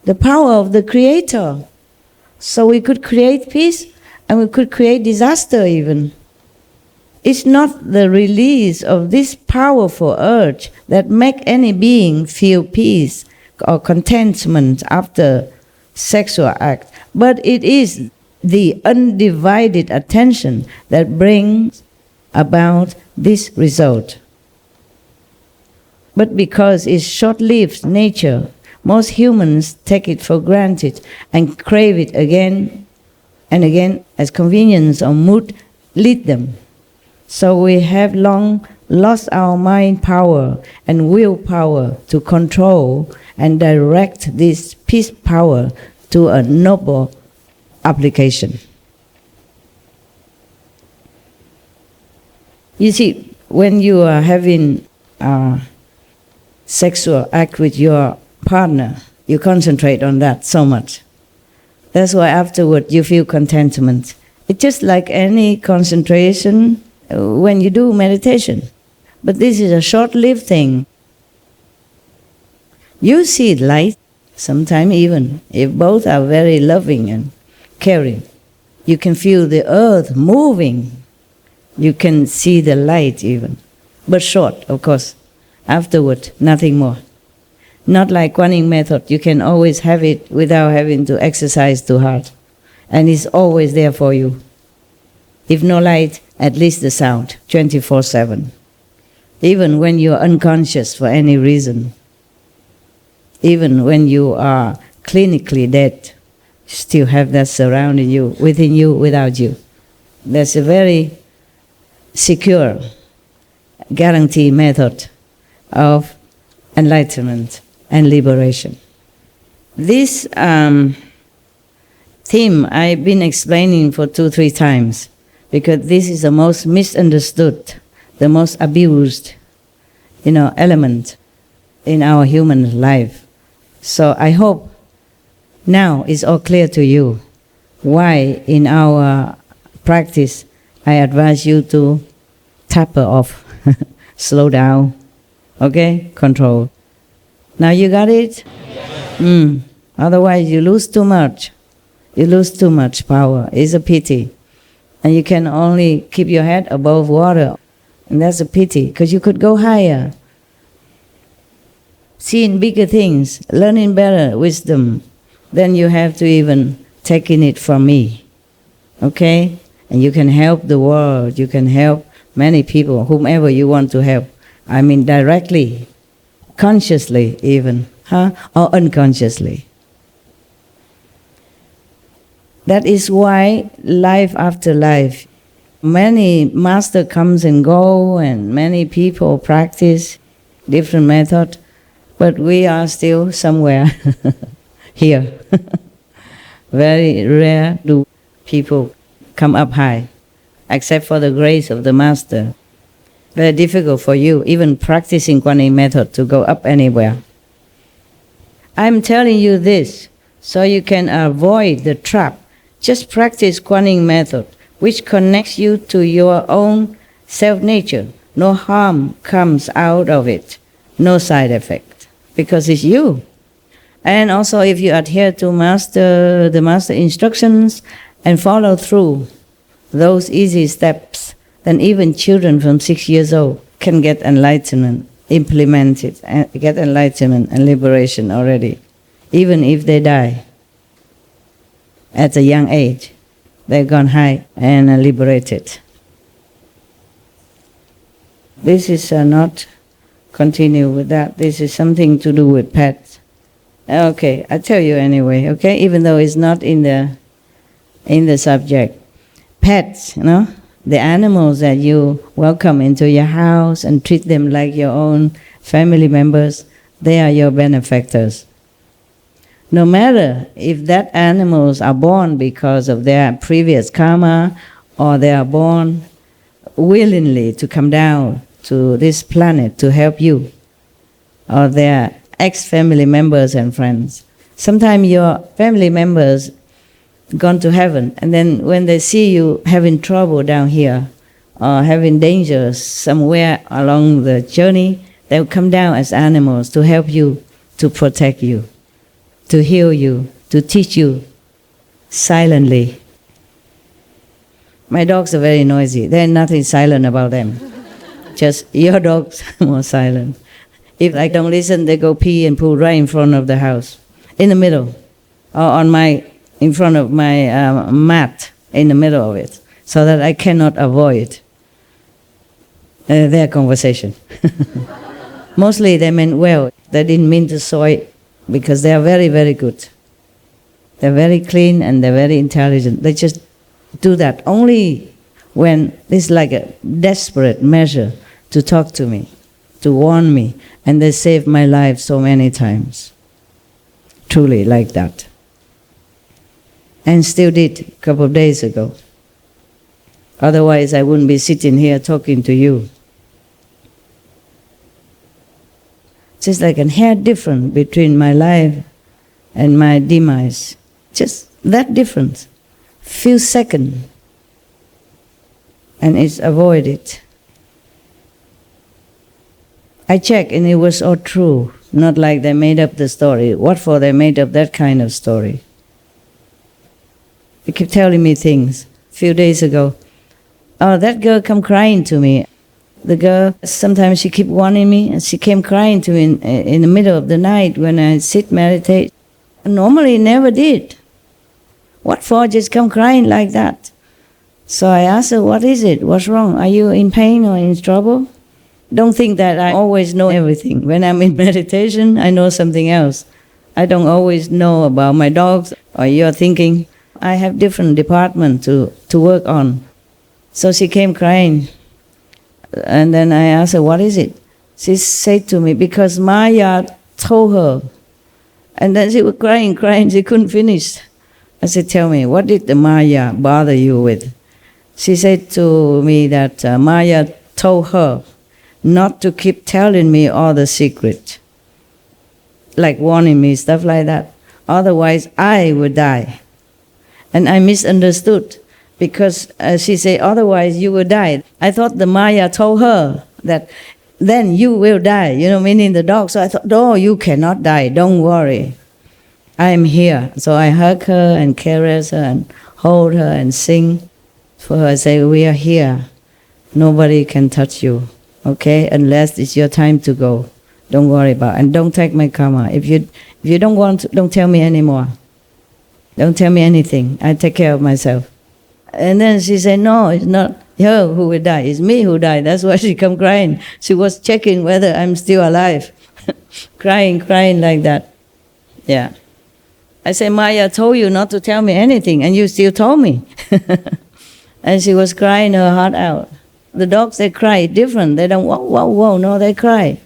Speaker 1: The power of the Creator. So we could create peace and we could create disaster even. It's not the release of this powerful urge that make any being feel peace or contentment after sexual act, but it is the undivided attention that brings about this result. But because it's short-lived nature, most humans take it for granted and crave it again and again as convenience or mood lead them. So we have long lost our mind power and willpower to control and direct this peace power to a noble application. You see, when you are having sexual act with your partner, you concentrate on that so much. That's why afterward you feel contentment. It's just like any concentration when you do meditation. But this is a short-lived thing. You see light, sometimes even, if both are very loving and caring. You can feel the earth moving. You can see the light even. But short, of course. Afterward, nothing more. Not like Quán method, you can always have it without having to exercise too hard. And it's always there for you. If no light, at least the sound, 24/7. Even when you're unconscious for any reason. Even when you are clinically dead, you still have that surrounding you, within you, without you. That's a very secure, guarantee method of enlightenment and liberation. This theme I've been explaining for 2-3 times, because this is the most misunderstood, the most abused, element in our human life. So I hope now it's all clear to you why in our practice I advise you to taper off, slow down, okay? Control. Now you got it? Otherwise you lose too much. You lose too much power. It's a pity. And you can only keep your head above water. And that's a pity, because you could go higher. Seeing bigger things, learning better wisdom, then you have to even taking it from me. Okay? and you can help the world, you can help many people, whomever you want to help. I mean directly, consciously even, or unconsciously. That is why life after life, many master comes and go, and many people practice different method, but we are still somewhere here. Very rare do people come up high, except for the grace of the master. Very difficult for you, even practicing Kuan Yin method, to go up anywhere. I'm telling you this so you can avoid the trap. Just practice Kuan Yin method, which connects you to your own self-nature. No harm comes out of it, no side effect, because it's you. And also if you adhere to the master instructions and follow through those easy steps, then even children from 6 years old can get enlightenment, implement it, and get enlightenment and liberation already, even if they die at a young age. They've gone high and liberated. This is not continue with that. This is something to do with pets. Okay, I tell you anyway. Okay, even though it's not in the subject. Pets, the animals that you welcome into your house and treat them like your own family members, they are your benefactors. No matter if that animals are born because of their previous karma, or they are born willingly to come down to this planet to help you, or they are ex-family members and friends. Sometimes your family members gone to heaven, and then when they see you having trouble down here, or having dangers somewhere along the journey, they will come down as animals to help you, to protect you, to heal you, to teach you silently. My dogs are very noisy. There's nothing silent about them. Just your dogs are more silent. If I don't listen, they go pee and poo right in front of the house, in the middle, or in front of my mat, in the middle of it, so that I cannot avoid their conversation. Mostly they meant well. They didn't mean to soil, because they are very, very good. They're very clean and they're very intelligent. They just do that only when it's like a desperate measure to talk to me, to warn me, and they saved my life so many times. Truly like that. And still did a couple of days ago. Otherwise I wouldn't be sitting here talking to you. Just like a hair difference between my life and my demise. Just that difference. Few seconds. And it's avoided. I checked and it was all true. Not like they made up the story. What for they made up that kind of story? They keep telling me things. A few days ago, oh, that girl come crying to me. The girl, sometimes she keep warning me, and she came crying to me in the middle of the night when I sit meditate. Normally never did. What for just come crying like that? So I asked her, what is it? What's wrong? Are you in pain or in trouble? Don't think that I always know everything. When I'm in meditation, I know something else. I don't always know about my dogs or your thinking. I have different departments to work on. So she came crying. And then I asked her, what is it? She said to me, because Maya told her. And then she was crying, she couldn't finish. I said, tell me, what did the Maya bother you with? She said to me that Maya told her not to keep telling me all the secret, like warning me, stuff like that. Otherwise, I would die. And I misunderstood, because she said, otherwise you will die. I thought the Maya told her that then you will die, meaning the dog. So I thought, no, you cannot die, don't worry. I am here. So I hug her and caress her and hold her and sing for her. I say, we are here. Nobody can touch you, okay? Unless it's your time to go. Don't worry about it. And don't take my karma. If you don't want to, don't tell me anymore. Don't tell me anything. I take care of myself. And then she said, no, it's not her who will die, it's me who died. That's why she come crying. She was checking whether I'm still alive. crying like that. Yeah. I said, Maya told you not to tell me anything, and you still told me. And she was crying her heart out. The dogs, they cry different. They don't, whoa, no, they cry.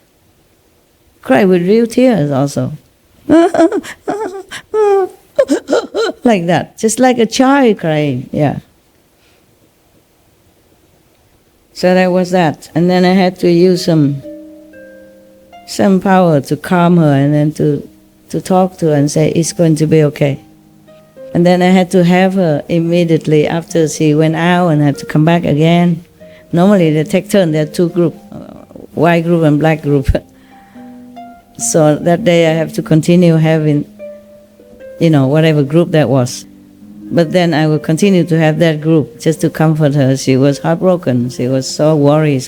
Speaker 1: Cry with real tears also. Like that, just like a child crying, yeah. So that was that. And then I had to use some power to calm her, and then to talk to her and say, it's going to be okay. And then I had to have her immediately after she went out and had to come back again. Normally they take turn, there are two groups, white group and black group. So that day I have to continue having, whatever group that was. But then I will continue to have that group just to comfort her. She was heartbroken. She was so worried.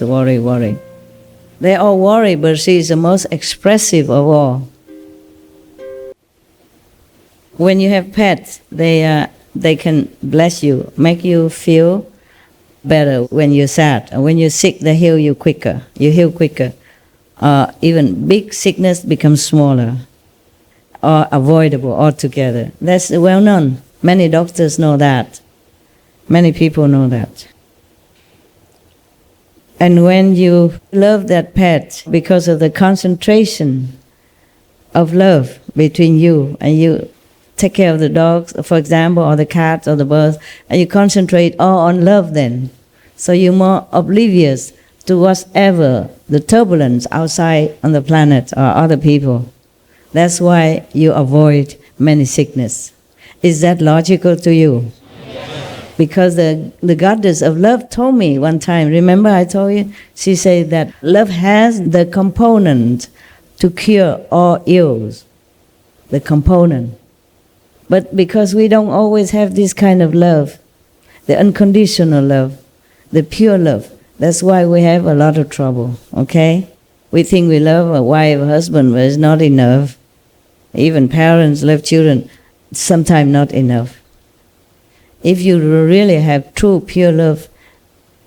Speaker 1: They all worry, but she is the most expressive of all. When you have pets, they can bless you, make you feel better when you're sad. And when you're sick, they heal you quicker. You heal quicker. Even big sickness becomes smaller or avoidable altogether. That's well known. Many doctors know that. Many people know that. And when you love that pet because of the concentration of love between you, and you take care of the dogs, for example, or the cats or the birds, and you concentrate all on love then. So you're more oblivious to whatever the turbulence outside on the planet or other people. That's why you avoid many sickness. Is that logical to you? Yes. Because the goddess of love told me one time, remember I told you? She said that love has the component to cure all ills. The component. But because we don't always have this kind of love, the unconditional love, the pure love, that's why we have a lot of trouble, okay? We think we love a wife, a husband, but it's not enough. Even parents love children, sometimes not enough. If you really have true, pure love,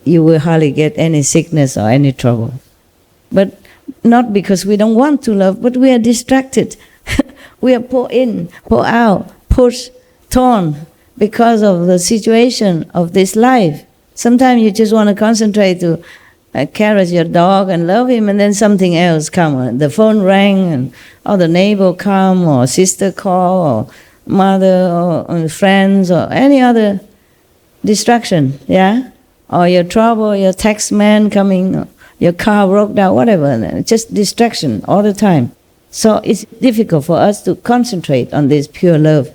Speaker 1: you will hardly get any sickness or any trouble. But not because we don't want to love, but we are distracted. We are pulled in, pulled out, pushed, torn because of the situation of this life. Sometimes you just want to concentrate to caress your dog and love him, and then something else comes. The phone rang, or the neighbor come, or sister call, or mother, or friends, or any other distraction, yeah? Or your trouble, your tax man coming, your car broke down, whatever. Just distraction all the time. So it's difficult for us to concentrate on this pure love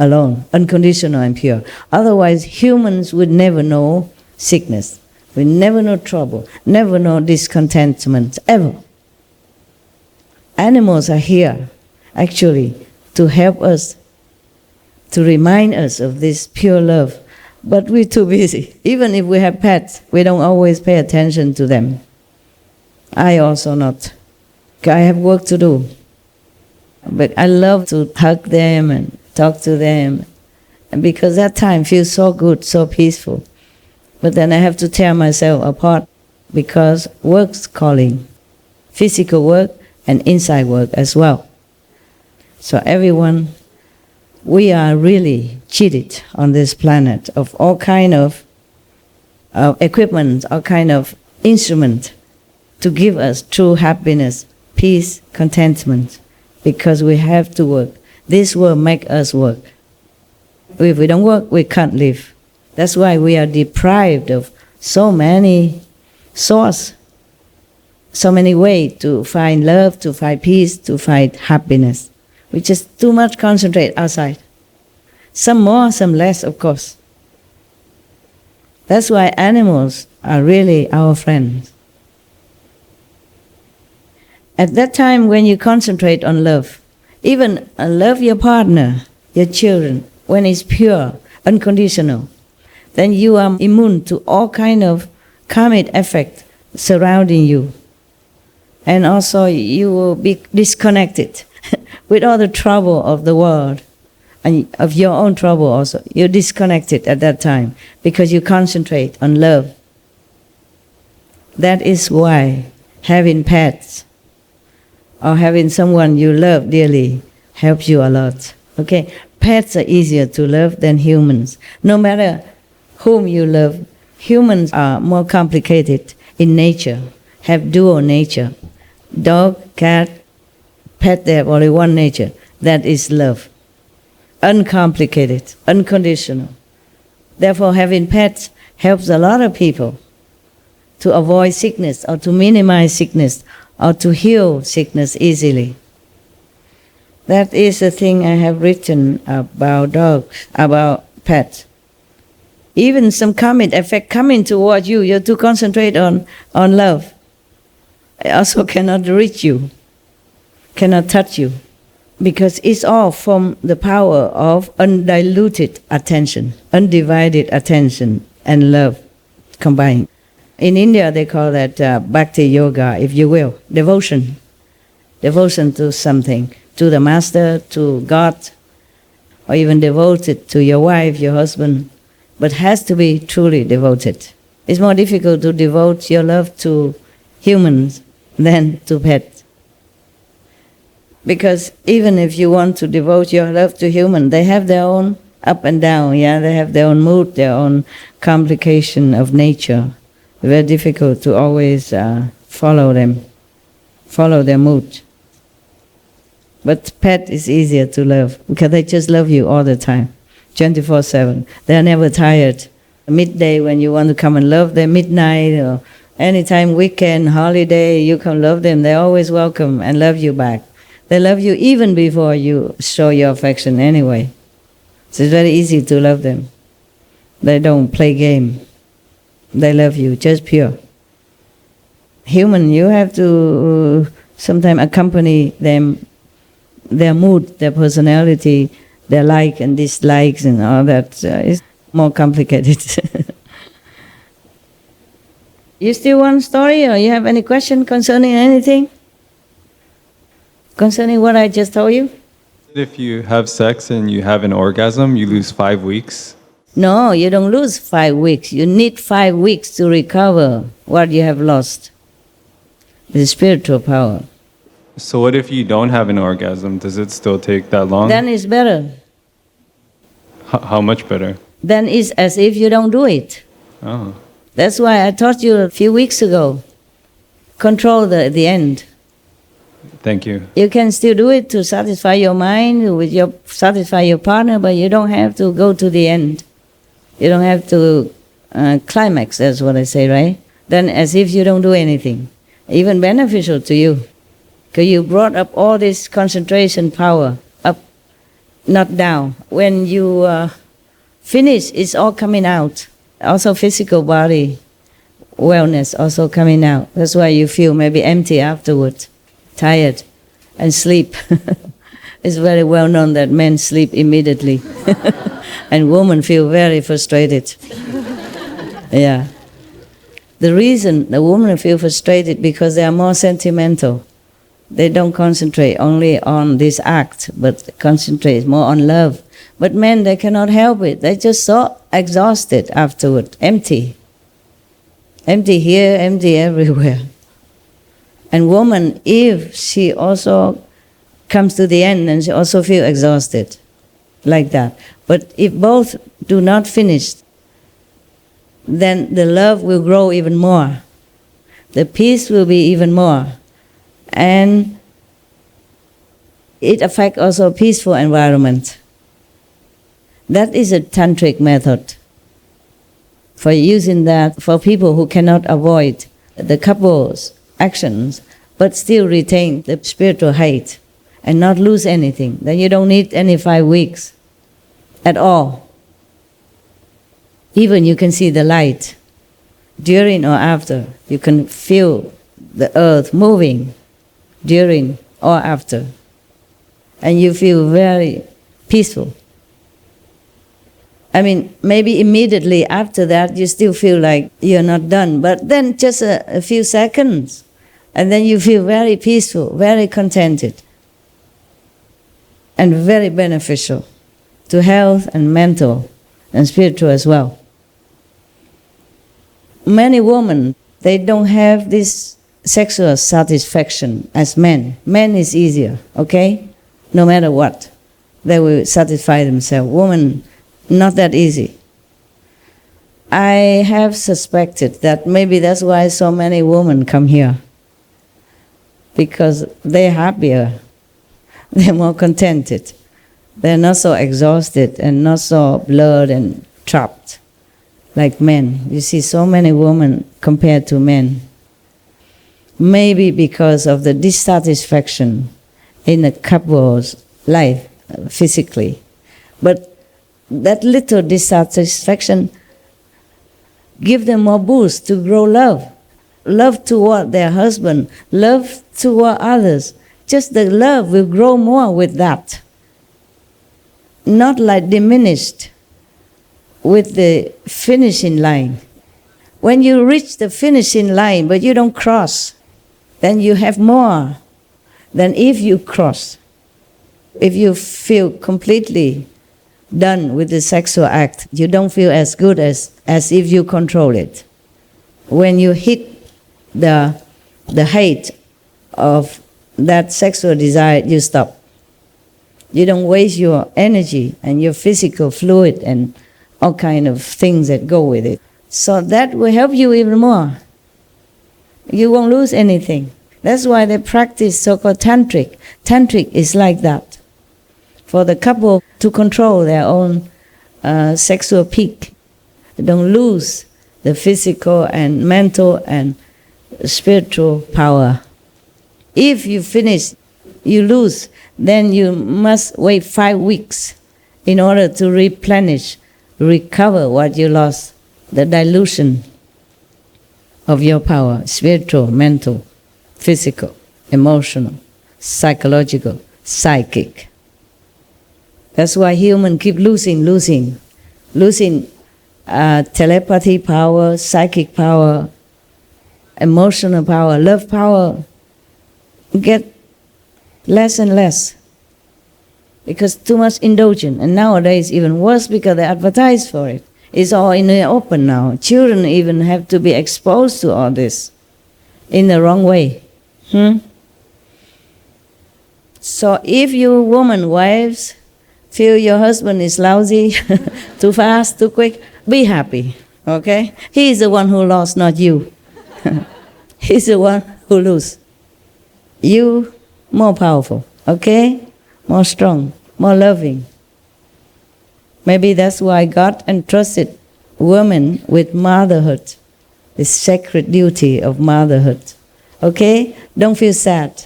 Speaker 1: alone, unconditional and pure. Otherwise, humans would never know sickness. We never know trouble, never know discontentment, ever. Animals are here, actually, to help us, to remind us of this pure love. But we're too busy. Even if we have pets, we don't always pay attention to them. I also not. I have work to do. But I love to hug them and talk to them. And because that time feels so good, so peaceful. But then I have to tear myself apart because work's calling. Physical work and inside work as well. So everyone, we are really cheated on this planet of all kind of equipment, all kind of instrument to give us true happiness, peace, contentment, because we have to work. This will make us work. If we don't work, we can't live. That's why we are deprived of so many sources, so many ways to find love, to find peace, to find happiness. We just too much concentrate outside. Some more, some less, of course. That's why animals are really our friends. At that time when you concentrate on love, even love your partner, your children, when it's pure, unconditional, then you are immune to all kind of karmic effect surrounding you. And also you will be disconnected with all the trouble of the world, and of your own trouble also. You're disconnected at that time because you concentrate on love. That is why having pets or having someone you love dearly helps you a lot. Okay? Pets are easier to love than humans. No matter whom you love, humans are more complicated in nature, have dual nature. Dog, cat, pet, they have only one nature. That is love. Uncomplicated, unconditional. Therefore, having pets helps a lot of people to avoid sickness or to minimize sickness or to heal sickness easily. That is the thing I have written about dogs, about pets. Even some comet effect coming toward you, you have to concentrate on love. It also cannot reach you, cannot touch you, because it's all from the power of undiluted attention, undivided attention and love combined. In India they call that bhakti yoga, if you will, devotion. Devotion to something, to the master, to God, or even devoted to your wife, your husband, but has to be truly devoted. It's more difficult to devote your love to humans than to pets. Because even if you want to devote your love to humans, they have their own up and down, yeah? They have their own mood, their own complication of nature. Very difficult to always follow them, follow their mood. But pet is easier to love because they just love you all the time, 24/7. They are never tired. Midday when you want to come and love them, midnight or anytime, weekend, holiday, you come love them. They always welcome and love you back. They love you even before you show your affection anyway. So it's very easy to love them. They don't play game. They love you, just pure. Human, you have to sometimes accompany them, their mood, their personality, their like and dislikes and all that. It's more complicated. You still want story, or you have any question concerning anything? Concerning what I just told you?
Speaker 4: If you have sex and you have an orgasm, you lose 5 weeks.
Speaker 1: No, you don't lose 5 weeks. You need 5 weeks to recover what you have lost. The spiritual power.
Speaker 4: So what if you don't have an orgasm? Does it still take that long?
Speaker 1: Then it's better.
Speaker 4: How much better?
Speaker 1: Then it's as if you don't do it.
Speaker 4: Oh.
Speaker 1: That's why I taught you a few weeks ago. Control the end.
Speaker 4: Thank you.
Speaker 1: You can still do it to satisfy your mind, satisfy your partner, but you don't have to go to the end. You don't have to climax, that's what I say, right? Then as if you don't do anything. Even beneficial to you. Because you brought up all this concentration power up, not down. When you finish, it's all coming out. Also physical body wellness also coming out. That's why you feel maybe empty afterwards, tired, and sleep. It's very well known that men sleep immediately. And women feel very frustrated. Yeah. The reason the women feel frustrated because they are more sentimental. They don't concentrate only on this act, but concentrate more on love. But men, they cannot help it. They're just so exhausted afterward, empty. Empty here, empty everywhere. And woman, if she also comes to the end, then she also feels exhausted, like that. But if both do not finish, then the love will grow even more. The peace will be even more. And it affects also a peaceful environment. That is a tantric method for using that for people who cannot avoid the couple's actions but still retain the spiritual height and not lose anything. Then you don't need any 5 weeks at all. Even you can see the light during or after. You can feel the earth moving during or after. And you feel very peaceful. I mean, maybe immediately after that you still feel like you're not done, but then just a few seconds, and then you feel very peaceful, very contented, and very beneficial to health and mental and spiritual as well. Many women, they don't have this sexual satisfaction as men. Men is easier, okay? No matter what, they will satisfy themselves. Women, not that easy. I have suspected that maybe that's why so many women come here, because they're happier, they're more contented, they're not so exhausted and not so blurred and trapped like men. You see so many women compared to men. Maybe because of the dissatisfaction in a couple's life physically. But that little dissatisfaction give them more boost to grow love. Love toward their husband, love toward others. Just the love will grow more with that. Not like diminished with the finishing line. When you reach the finishing line but you don't cross, then you have more than if you cross. If you feel completely done with the sexual act, you don't feel as good as if you control it. When you hit the height of that sexual desire, you stop. You don't waste your energy and your physical fluid and all kind of things that go with it. So that will help you even more. You won't lose anything. That's why they practice so-called tantric. Tantric is like that. For the couple to control their own sexual peak. They don't lose the physical and mental and spiritual power. If you finish, you lose, then you must wait 5 weeks in order to replenish, recover what you lost, the dilution of your power, spiritual, mental, physical, emotional, psychological, psychic. That's why humans keep losing telepathy power, psychic power, emotional power, love power, get less and less because too much indulgence. And nowadays even worse because they advertise for it. It's all in the open now. Children even have to be exposed to all this in the wrong way. So if you woman wives feel your husband is lousy, too fast, too quick, be happy, okay? He is the one who lost, not you. He's the one who lose. You more powerful, okay? More strong, more loving. Maybe that's why God entrusted women with motherhood, the sacred duty of motherhood. Okay? Don't feel sad.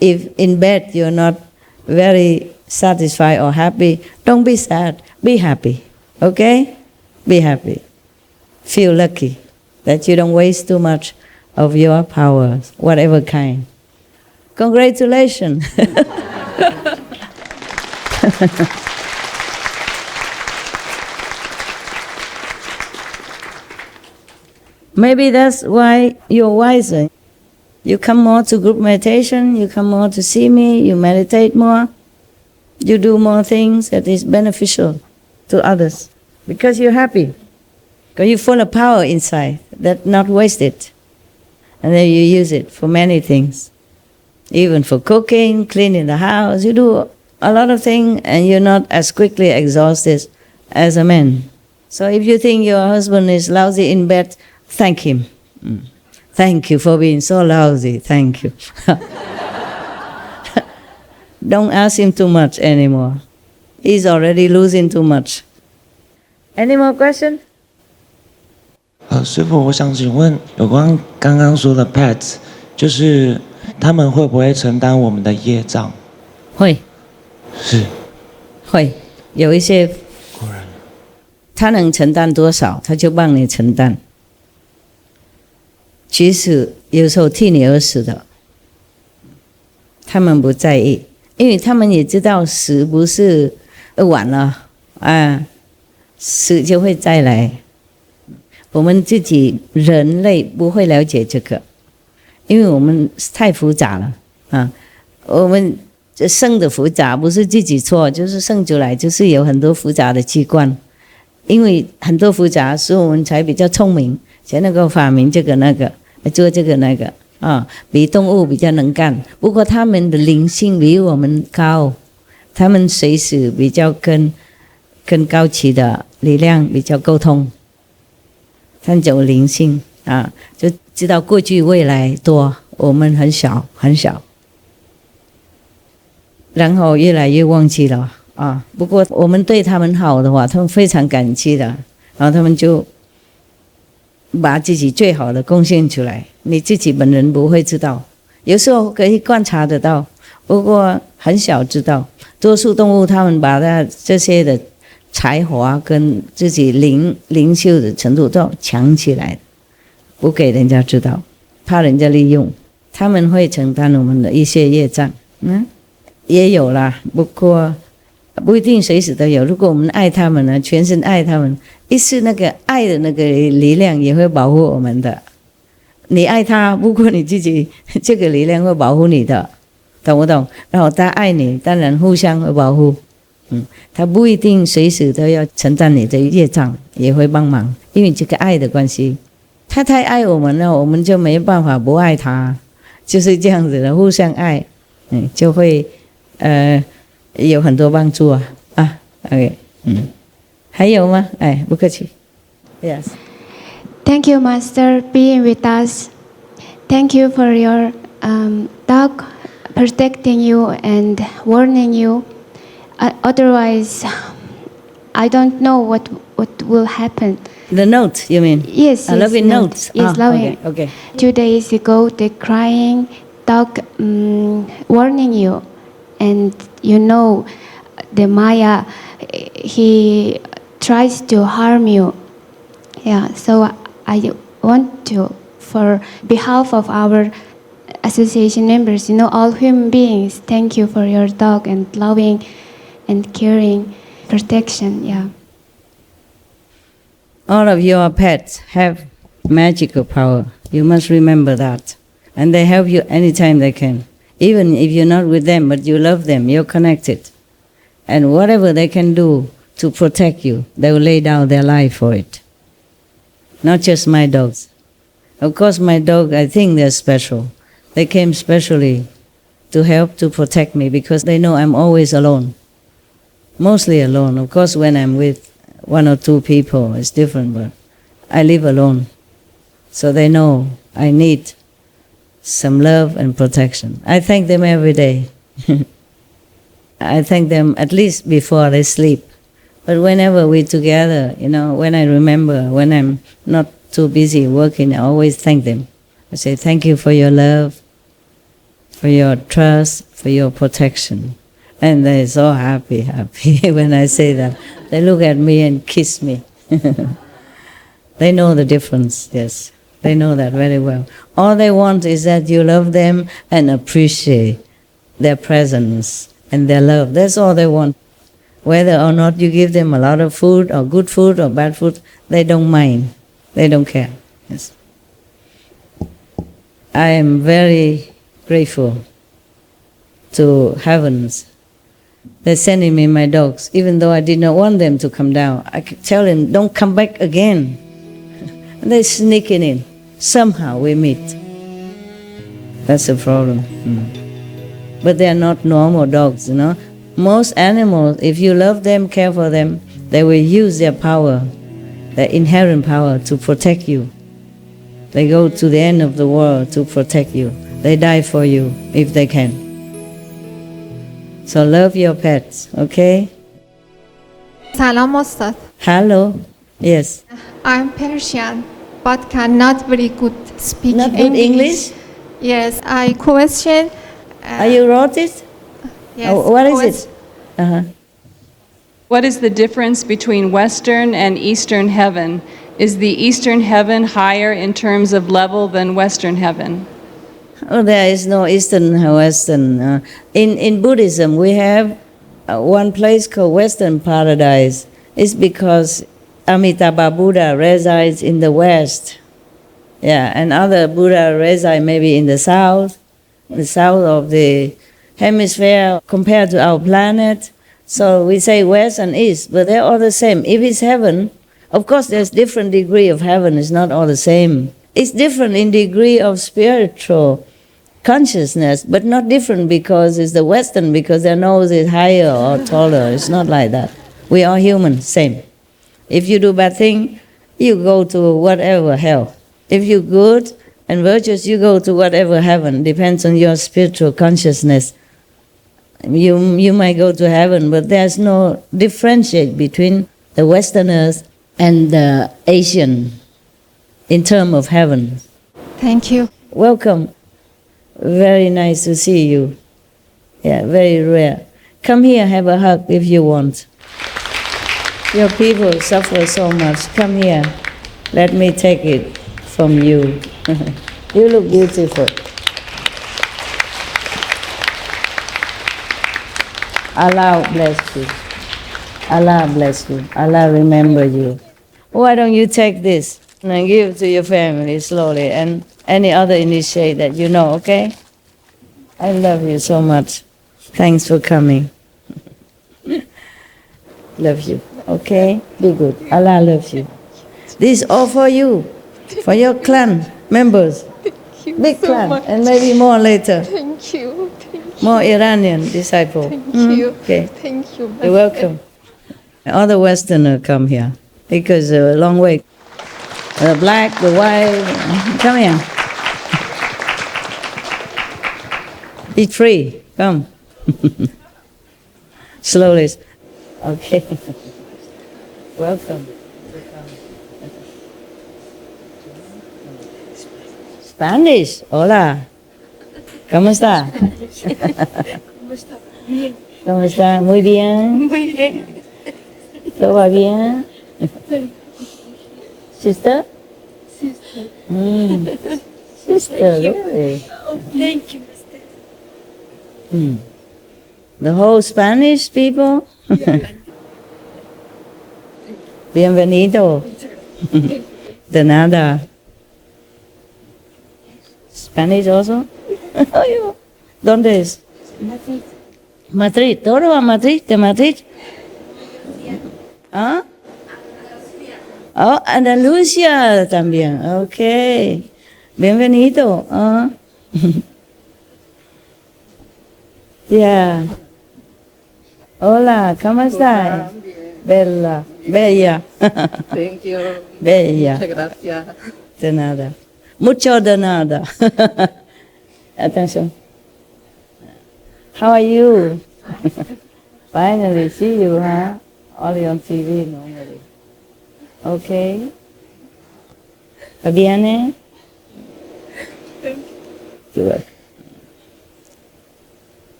Speaker 1: If in bed you're not very satisfied or happy, don't be sad. Be happy. Okay? Be happy. Feel lucky that you don't waste too much of your power, whatever kind. Congratulations. Maybe that's why you're wiser. You come more to group meditation, you come more to see me, you meditate more, you do more things that is beneficial to others. Because you're happy. Because you're full of power inside that not wasted. And then you use it for many things. Even for cooking, cleaning the house, you do a lot of things and you're not as quickly exhausted as a man. So if you think your husband is lousy in bed, thank him. Thank you for being so lousy. Thank you. Don't ask him too much anymore. He's already losing too much. Any more questions?
Speaker 5: 师父，我想请问，有关刚刚说的 pets， 就是他们会不会承担我们的业障？
Speaker 1: 会。
Speaker 5: 是。
Speaker 1: 会，有一些。果然。他能承担多少，他就帮你承担。即使有时候替你而死的，他们不在意，因为他们也知道死不是晚了啊，死就会再来。我们自己人类不会了解这个，因为我们太复杂了啊。我们这生的复杂不是自己错，就是生出来就是有很多复杂的器官，因为很多复杂，所以我们才比较聪明，才能够发明这个那个，做这个那个啊，比动物比较能干。不过他们的灵性比我们高，他们随时比较跟高级的力量比较沟通，他们有灵性啊，就知道过去未来多，我们很小很小。然后越来越忘记了啊！不过我们对他们好的话，他们非常感激的，然后他们就把自己最好的贡献出来。你自己本人不会知道，有时候可以观察得到，不过很少知道。多数动物他们把它这些的才华跟自己灵修的程度都强起来，不给人家知道，怕人家利用。他们会承担我们的一些业障，也有啦，不过不一定随时都有。如果我们爱他们呢，全身爱他们，一是那个爱的那个力量也会保护我们的。你爱他，不过你自己这个力量会保护你的，懂不懂？然后他爱你，当然互相会保护。他不一定随时都要承担你的业障，也会帮忙，因为这个爱的关系。他太爱我们了，我们就没办法不爱他，就是这样子的，互相爱，就会。有很多帮助啊，OK， 还有吗？哎，不客气。Yes.
Speaker 3: Thank you, Master, being with us. Thank you for your dog protecting you and warning you. Otherwise, I don't know what will happen.
Speaker 1: The note, you mean?
Speaker 3: Yes.
Speaker 1: I love notes.
Speaker 3: Yes, loving.
Speaker 1: Okay.
Speaker 3: 2 days ago, the crying dog warning you. And you know, the Maya, he tries to harm you. Yeah, so I want to, for behalf of our association members, all human beings, thank you for your dog and loving and caring protection. Yeah.
Speaker 1: All of your pets have magical power. You must remember that. And they help you anytime they can. Even if you're not with them, but you love them, you're connected. And whatever they can do to protect you, they will lay down their life for it. Not just my dogs. Of course, my dog, I think they're special. They came specially to help to protect me because they know I'm always alone. Mostly alone. Of course, when I'm with 1 or 2 people, it's different, but I live alone. So they know I need some love and protection. I thank them every day. I thank them at least before they sleep. But whenever we're together, when I remember, when I'm not too busy working, I always thank them. I say, thank you for your love, for your trust, for your protection. And they're so happy when I say that. They look at me and kiss me. They know the difference, yes. They know that very well. All they want is that you love them and appreciate their presence and their love. That's all they want. Whether or not you give them a lot of food or good food or bad food, they don't mind. They don't care. Yes. I am very grateful to heavens. They're sending me my dogs, even though I did not want them to come down. I could tell them, don't come back again. And they're sneaking in. Somehow we meet. That's the problem. But they are not normal dogs, Most animals, if you love them, care for them, they will use their power, their inherent power to protect you. They go to the end of the world to protect you. They die for you if they can. So love your pets, okay?
Speaker 6: Salam Ustad.
Speaker 1: Hello. Yes.
Speaker 6: I'm Persian, but cannot very good speak
Speaker 1: Not good English?
Speaker 6: Yes, I question.
Speaker 1: Are you wrote it?
Speaker 6: Yes.
Speaker 1: What is it?
Speaker 7: What is the difference between Western and Eastern heaven? Is the Eastern heaven higher in terms of level than Western heaven?
Speaker 1: Oh, there is no Eastern or Western. In Buddhism, we have one place called Western Paradise. It's because Amitabha Buddha resides in the West. Yeah, and other Buddha reside maybe in the south of the hemisphere compared to our planet. So we say west and east, but they're all the same. If it's heaven, of course there's different degree of heaven, it's not all the same. It's different in degree of spiritual consciousness, but not different because it's the Western, because their nose is higher or taller. It's not like that. We are human, same. If you do bad thing, you go to whatever hell. If you're good and virtuous, you go to whatever heaven. Depends on your spiritual consciousness. You might go to heaven, but there's no differentiate between the Westerners and the Asian in terms of heaven.
Speaker 6: Thank you.
Speaker 1: Welcome. Very nice to see you. Yeah, very rare. Come here, have a hug if you want. Your people suffer so much. Come here. Let me take it from you. You look beautiful. Allah bless you. Allah bless you. Allah remember you. Why don't you take this and give to your family slowly, and any other initiate that you know, okay? I love you so much. Thanks for coming. Love you. Okay? Be good. Allah loves you. This is all for you, for your clan members. Big
Speaker 6: so
Speaker 1: clan,
Speaker 6: much.
Speaker 1: and maybe more later.
Speaker 6: Thank you. Thank you.
Speaker 1: More Iranian disciple.
Speaker 6: Thank you.
Speaker 1: Okay.
Speaker 6: Thank you.
Speaker 1: You're welcome. All the Westerner come here because a long way. The black, the white, come here. Eat free. Come. Slowly. Okay. Welcome. Spanish. Hola. ¿Cómo está? ¿Cómo está? Muy bien.
Speaker 6: Muy bien.
Speaker 1: ¿Todo va bien? Sister?
Speaker 6: Sister.
Speaker 1: Sister, really?
Speaker 6: Oh, thank you, Mister.
Speaker 1: The whole Spanish people?
Speaker 6: Yeah.
Speaker 1: Bienvenido. De nada. Spanish also? ¿Dónde es?
Speaker 6: Madrid.
Speaker 1: Madrid. ¿Todo a Madrid? ¿De Madrid? ¿Ah? Oh, Andalucía también. Ok. Bienvenido. Ah. Yeah. Hola, ¿cómo estás? Bella. Bella.
Speaker 8: Thank you.
Speaker 1: Bella.
Speaker 8: Muchas gracias.
Speaker 1: De nada. Mucho de nada. Attention. How are you? Finally see you, huh? Only on TV normally. Okay. ¿Va bien? Good.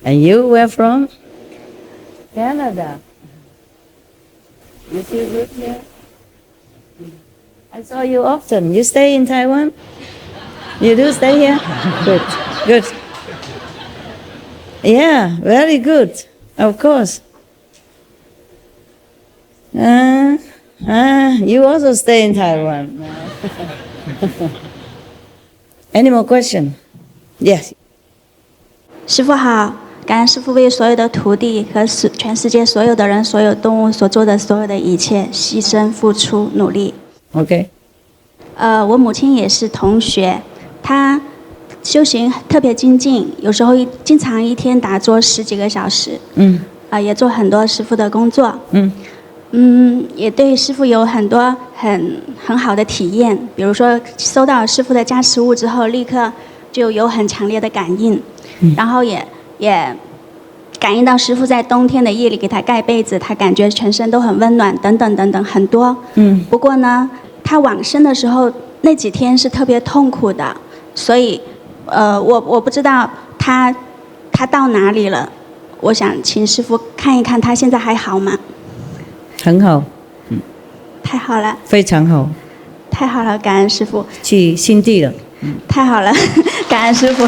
Speaker 1: And you, where from? Canada. You still live here? I saw you often. You stay in Taiwan? You do stay here? Good, good. Yeah, very good. Of course. You also stay in Taiwan. Any more question? Yes.
Speaker 9: 师父好，感恩师父为所有的徒弟和全世界所有的人、所有动物所做的所有的一切牺牲、付出、努力。
Speaker 1: Okay.
Speaker 9: 我母亲也是同学，她修行特别精进，有时候经常一天打坐10几个小时。也做很多师父的工作。也对师父有很多很好的体验，比如说收到师父的加持物之后，立刻就有很强烈的感应，然后也感应到师父在冬天的夜里给他盖被子，他感觉全身都很温暖，等等等等很多。不过呢，他往生的时候那几天是特别痛苦的，所以我不知道他到哪里了，我想请师父看一看他现在还好吗？
Speaker 1: 很好。
Speaker 9: 太好了。
Speaker 1: 非常好。
Speaker 9: 太好了，感恩师父。
Speaker 1: 去新地了。
Speaker 9: 太好了，感恩师父，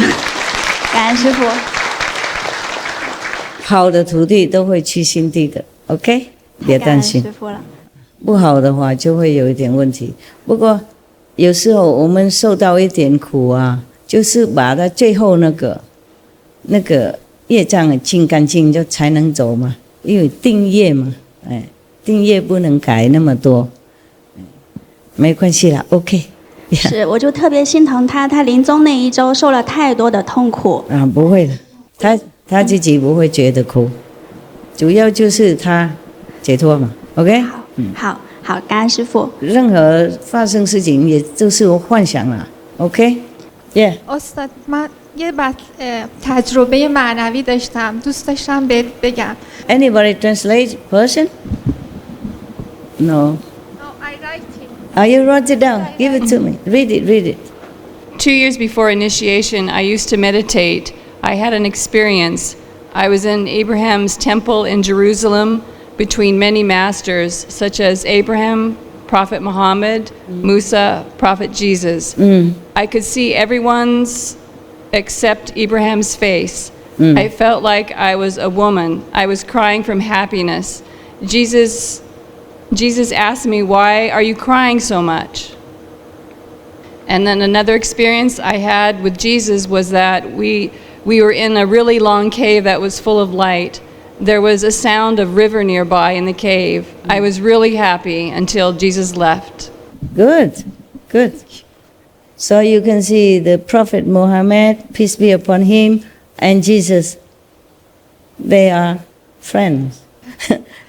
Speaker 9: 感恩师父。
Speaker 1: 好的徒弟都会去新地的 ，OK， 别担心。
Speaker 9: 感恩师父了。
Speaker 1: 不好的话就会有一点问题。不过有时候我们受到一点苦啊，就是把它最后那个那个业障清干净就才能走嘛，因为定业嘛，定业不能改那么多，没关系啦 ，OK。
Speaker 9: 是，我就特别心疼他，他临终那一周受了太多的痛苦。
Speaker 1: 不会的，他自己不会觉得苦，主要就是他解脱嘛 ，OK。
Speaker 9: 好，感恩师父。
Speaker 1: 任何发生事情也就是我幻想啦 ，OK。Yeah。استاد
Speaker 6: من یه تجربه معنوی داشتم دوست داشتم بگم.
Speaker 1: Anybody translate person? No.
Speaker 6: No, I write it.
Speaker 1: You wrote it down. Give it to me. Read it.
Speaker 7: 2 years before initiation, I used to meditate. I had an experience. I was in Abraham's temple in Jerusalem between many masters, such as Abraham, Prophet Muhammad, Musa, Prophet Jesus. I could see everyone's except Abraham's face. I felt like I was a woman. I was crying from happiness. Jesus asked me, "Why are you crying so much?" And then another experience I had with Jesus was that we were in a really long cave that was full of light. There was a sound of river nearby in the cave. I was really happy until Jesus left.
Speaker 1: Good. So you can see the Prophet Muhammad, peace be upon him, and Jesus, they are friends.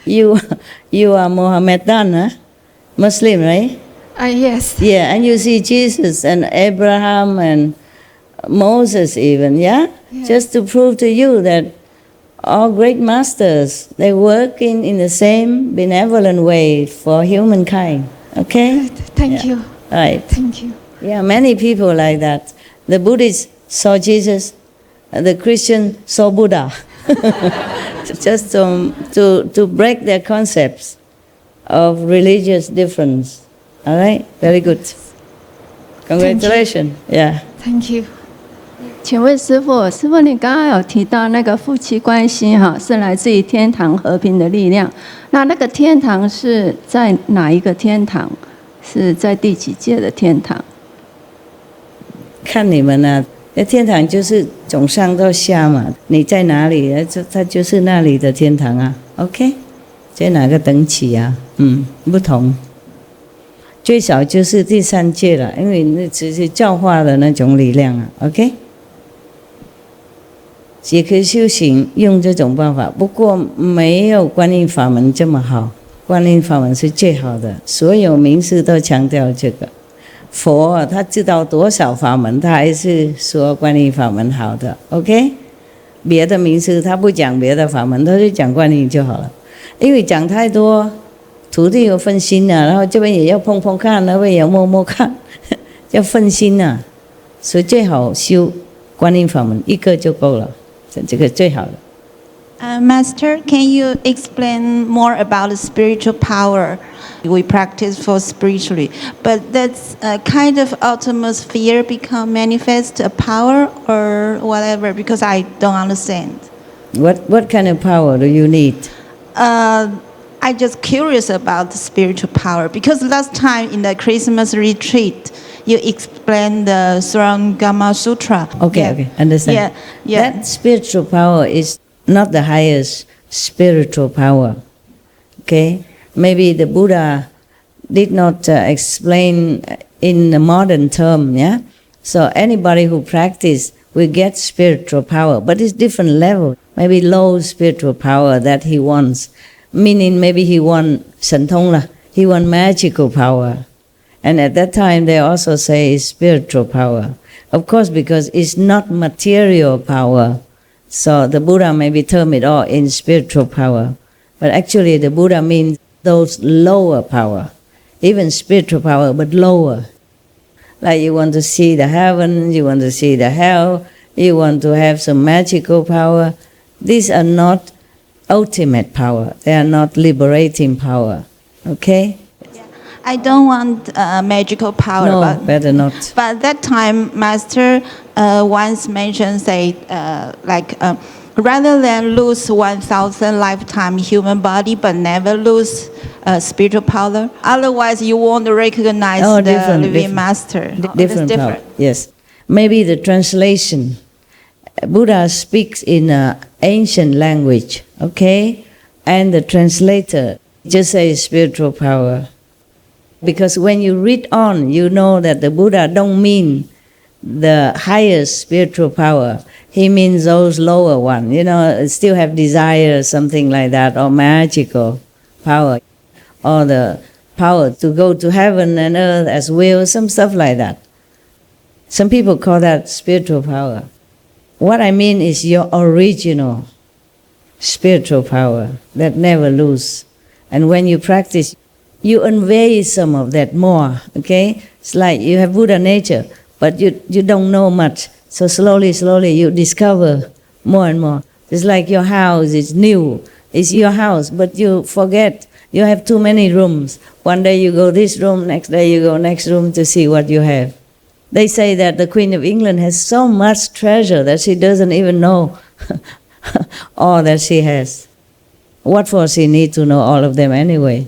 Speaker 1: You are Mohammedan, huh? Muslim, right?
Speaker 6: Yes.
Speaker 1: Yeah, and you see Jesus and Abraham and Moses even, yeah? Just to prove to you that all great masters, they work in the same benevolent way for humankind, okay?
Speaker 6: Thank you.
Speaker 1: Right.
Speaker 6: Thank you.
Speaker 1: Yeah, many people like that. The Buddhists saw Jesus, the Christian saw Buddha. Just to break their concepts of religious difference. All right? Very good. Congratulations. Yeah.
Speaker 6: Thank you.
Speaker 2: 请问师父，你刚刚有提到那个夫妻关系是来自于天堂和平的力量，那个天堂是在哪一个天堂？是在第几界的天堂？
Speaker 1: 看你们啊，那天堂就是从上到下嘛，你在哪里，它就是那里的天堂啊。OK， 在哪个等级啊？不同，最少就是第3界了，因为那只是教化的那种力量啊。OK。也可以修行用这种办法，不过没有观音法门这么好。观音法门是最好的，所有名师都强调这个。佛他知道多少法门，他还是说观音法门好的。OK， 别的名师他不讲别的法门，他就讲观音就好了。因为讲太多，徒弟有分心了，然后这边也要碰碰看，那边也要摸摸看，要分心了。所以最好修观音法门一个就够了。这个最好的。
Speaker 8: Master, can you explain more about the spiritual power we practice for spiritually? But that's a kind of atmosphere become manifest a power or whatever, because I don't understand.
Speaker 1: What kind of power do you need?
Speaker 8: I just curious about the spiritual power, because last time in the Christmas retreat, you explained the Surang Gama Sutra.
Speaker 1: Okay, understand.
Speaker 8: Yeah.
Speaker 1: That spiritual power is not the highest spiritual power. Okay? Maybe the Buddha did not explain in the modern term, yeah? So anybody who practice will get spiritual power, but it's different level. Maybe low spiritual power that he wants, meaning maybe he want santong, he want magical power. And at that time they also say it's spiritual power. Of course, because it's not material power. So the Buddha maybe term it all in spiritual power. But actually the Buddha means those lower power. Even spiritual power, but lower. Like you want to see the heaven, you want to see the hell, you want to have some magical power. These are not ultimate power. They are not liberating power. Okay?
Speaker 8: I don't want magical power.
Speaker 1: No, better not.
Speaker 8: But that time, Master once mentioned, say, rather than lose 1,000 lifetime human body, but never lose spiritual power. Otherwise, you won't recognize the living Master.
Speaker 1: Different power. Yes. Maybe the translation Buddha speaks in an ancient language, okay? And the translator just says spiritual power. Because when you read on, you know that the Buddha don't mean the highest spiritual power. He means those lower ones, still have desire, something like that, or magical power, or the power to go to heaven and earth as will, some stuff like that. Some people call that spiritual power. What I mean is your original spiritual power that never lose. And when you practice, you unveil some of that more, okay? It's like you have Buddha nature, but you don't know much. So slowly you discover more and more. It's like your house is new. It's your house, but you forget. You have too many rooms. One day you go this room, next day you go next room to see what you have. They say that the Queen of England has so much treasure that she doesn't even know all that she has. What for she need to know all of them anyway?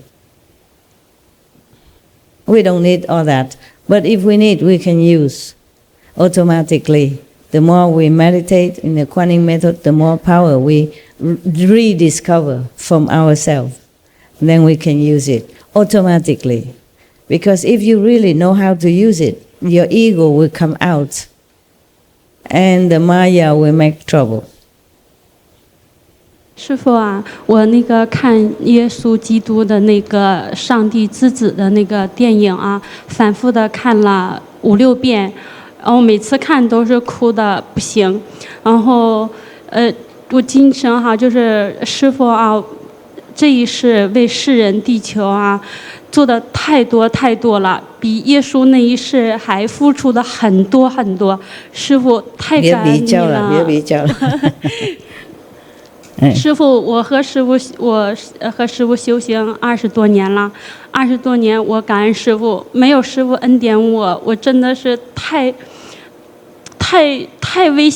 Speaker 1: We don't need all that. But if we need, we can use automatically. The more we meditate in the Quantum method, the more power we rediscover from ourselves. Then we can use it automatically. Because if you really know how to use it, your ego will come out and the Maya will make trouble.
Speaker 10: 师父啊，我看耶稣基督的上帝之子的电影啊，反复的看了5、6遍，然后每次看都是哭的不行。然后我今生哈，就是师父啊，这一世为世人地球啊做的太多了，比耶稣那一世还付出的很多。师父太感恩你了。
Speaker 1: 别比较了。
Speaker 10: 师父，我和师父修行20多年了，20多年我感恩师父，没有师父恩典我真的是太微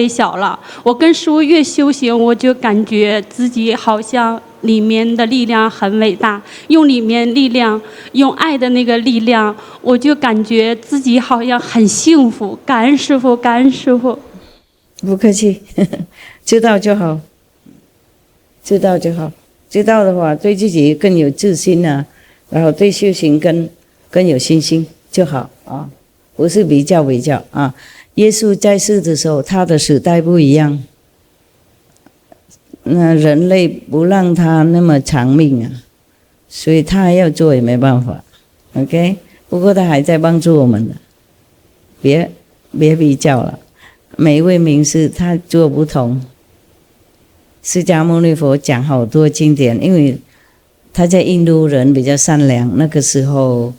Speaker 10: 小了。我跟师父越修行，我就感觉自己好像里面的力量很伟大，用里面力量，用爱的力量，我就感觉自己好像很幸福。感恩师父，感恩师父。
Speaker 1: 不客气，知道就好。知道就好，知道的话对自己更有自信啊，然后对修行更有信心就好啊，不是比较啊。耶稣在世的时候，他的时代不一样，那人类不让他那么长命啊，所以他要做也没办法 ，OK。不过他还在帮助我们的，别比较了，每一位名师他做不同。释迦牟尼佛讲好多经典，因为他在印度人比较善良，那个时候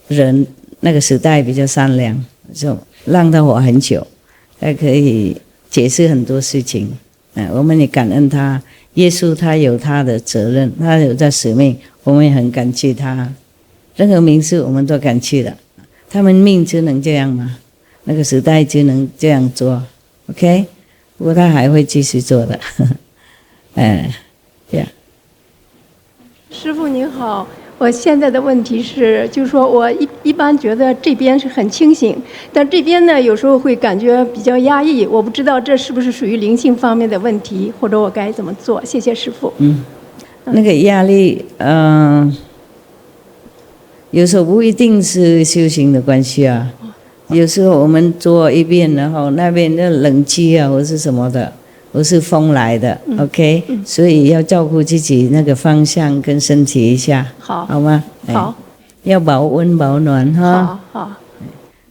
Speaker 1: 人那个时代比较善良，就让他活很久，他可以解释很多事情。我们也感恩他，耶稣他有他的责任，他有他使命，我们也很感激他。任何名师我们都感激的，他们命只能这样嘛，那个时代只能这样做 ，OK。不过他还会继续做的。
Speaker 11: 师父您好，我现在的问题是，就是说我一般觉得这边是很清醒，但这边呢有时候会感觉比较压抑，我不知道这是不是属于灵性方面的问题，或者我该怎么做？谢谢师父。
Speaker 1: 那个压力，有时候不一定是修行的关系啊，有时候我们做一遍，然后那边的冷气啊，或是什么的。不是风来的 ，OK，所以要照顾自己那个方向跟身体一下，好吗？
Speaker 11: 好，
Speaker 1: 要保温保暖哈。
Speaker 11: 好。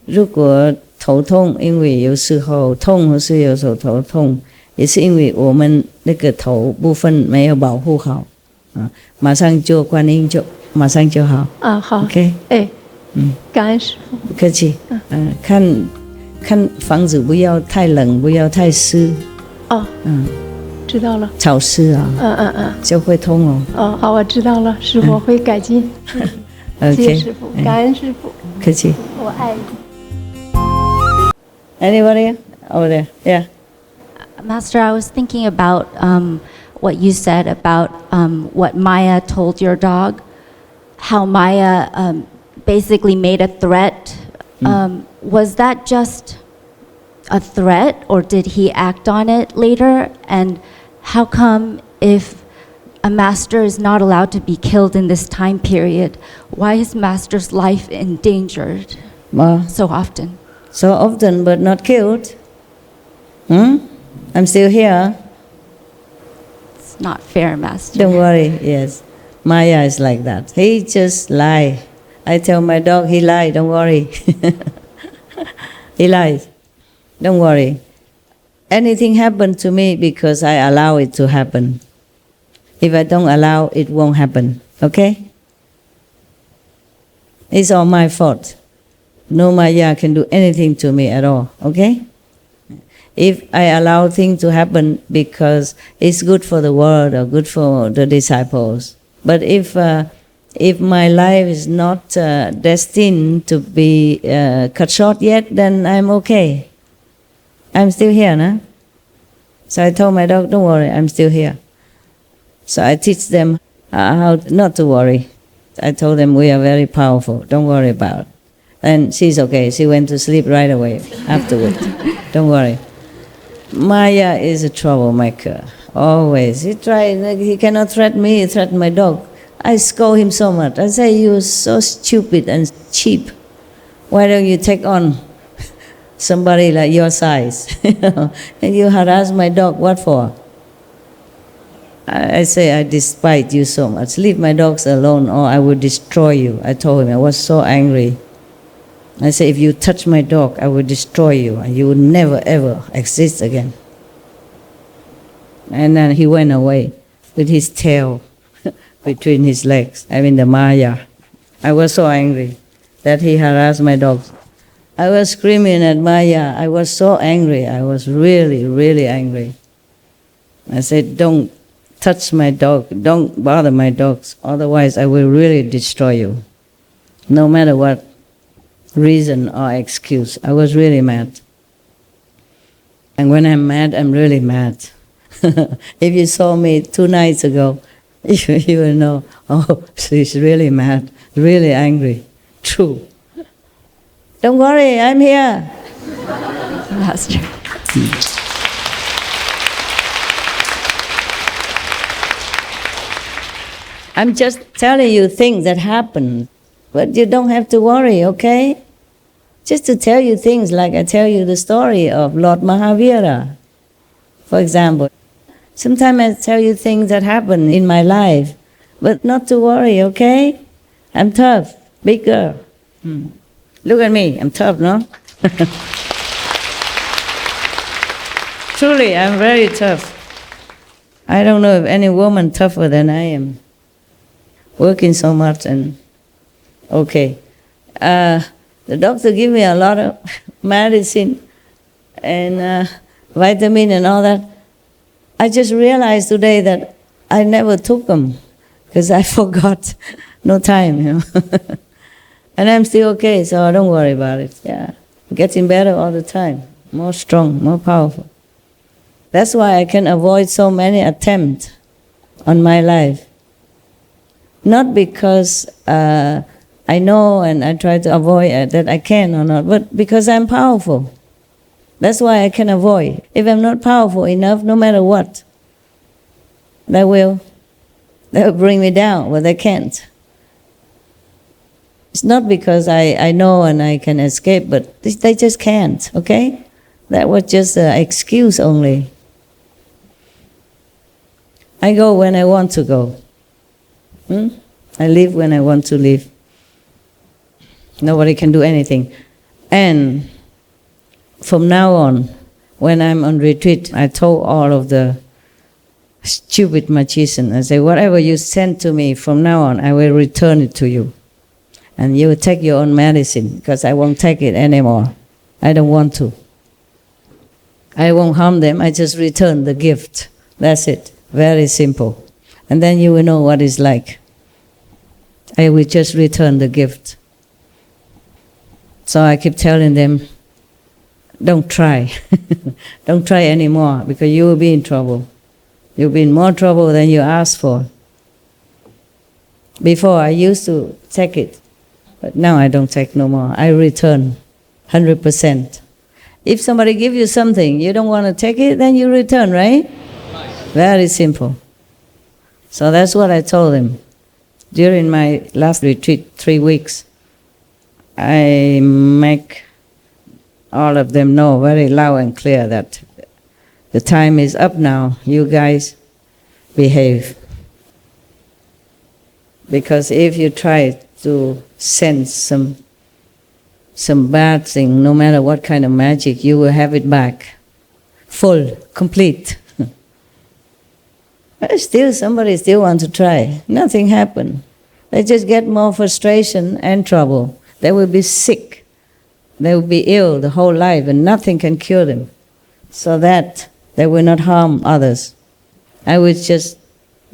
Speaker 1: 如果头痛，因为有时候痛或是有时候头痛，也是因为我们那个头部分没有保护好啊，马上就观音就马上就好。
Speaker 11: 好
Speaker 1: ，OK，
Speaker 11: 感恩师父，
Speaker 1: 不客气。看房子不要太冷，不要太湿。
Speaker 11: 知道了。
Speaker 1: 潮湿啊，就会痛哦。
Speaker 11: 好，我知道了，师父，我会改进。谢谢师父，感恩师父。
Speaker 1: 客气。
Speaker 11: 我爱
Speaker 1: 你。Anybody over there? Yeah.
Speaker 12: Master, I was thinking about what you said about what Maya told your dog, how Maya basically made a threat. Was that just a threat, or did he act on it later? And how come if a master is not allowed to be killed in this time period, why is master's life endangered so often?
Speaker 1: So often, but not killed. I'm still here.
Speaker 12: It's not fair, master.
Speaker 1: Don't worry, yes. Maya is like that. He just lie. I tell my dog, he lied, don't worry. He lies. Don't worry. Anything happened to me because I allow it to happen. If I don't allow, it won't happen. Okay? It's all my fault. No Maya can do anything to me at all. Okay? If I allow things to happen because it's good for the world or good for the disciples. But if my life is not destined to be cut short yet, then I'm okay. I'm still here, no? So I told my dog, don't worry, I'm still here. So I teach them how not to worry. I told them we are very powerful, don't worry about it. And she's okay, she went to sleep right away afterwards. Don't worry. Maya is a troublemaker, always. He cannot threaten me, he threatened my dog. I scold him so much. I say, you're so stupid and cheap. Why don't you take on somebody like your size? And you harass my dog, what for? I say, I despise you so much. Leave my dogs alone or I will destroy you. I told him, I was so angry. I say, if you touch my dog, I will destroy you and you will never ever exist again. And then he went away with his tail between his legs, the Maya. I was so angry that he harassed my dogs. I was screaming at Maya. I was so angry. I was really, really angry. I said, don't touch my dog. Don't bother my dogs. Otherwise, I will really destroy you. No matter what reason or excuse. I was really mad. And when I'm mad, I'm really mad. If you saw me 2 nights ago, you will know, oh, she's really mad, really angry. True. Don't worry, I'm here.
Speaker 12: Master.
Speaker 1: I'm just telling you things that happen, but you don't have to worry, okay? Just to tell you things like I tell you the story of Lord Mahavira, for example. Sometimes I tell you things that happen in my life, but not to worry, okay? I'm tough, big girl. Look at me, I'm tough, no? Truly, I'm very tough. I don't know if any woman tougher than I am. Working so much and okay. The doctor gave me a lot of medicine and vitamin and all that. I just realized today that I never took them because I forgot. No time, you know. And I'm still okay, so don't worry about it. Yeah, getting better all the time, more strong, more powerful. That's why I can avoid so many attempts on my life. Not because I know and I try to avoid that I can or not, but because I'm powerful. That's why I can avoid. If I'm not powerful enough, no matter what, that will bring me down, but they can't. It's not because I know and I can escape, but they just can't, okay? That was just an excuse only. I go when I want to go. I live when I want to live. Nobody can do anything. And from now on, when I'm on retreat, I told all of the stupid magicians, I say, whatever you send to me from now on, I will return it to you. And you take your own medicine, because I won't take it anymore. I don't want to. I won't harm them, I just return the gift. That's it. Very simple. And then you will know what it's like. I will just return the gift. So I keep telling them, don't try. Don't try anymore, because you will be in trouble. You'll be in more trouble than you asked for. Before I used to take it, but now I don't take no more. I return 100%. If somebody gives you something, you don't want to take it, then you return, right? Very simple. So that's what I told him. During my last retreat, 3 weeks, I make all of them know very loud and clear that the time is up now. You guys behave. Because if you try to sense some bad thing, no matter what kind of magic, you will have it back. Full, complete. But still, somebody still wants to try. Nothing happened. They just get more frustration and trouble. They will be sick. They will be ill the whole life and nothing can cure them. So that they will not harm others. I will just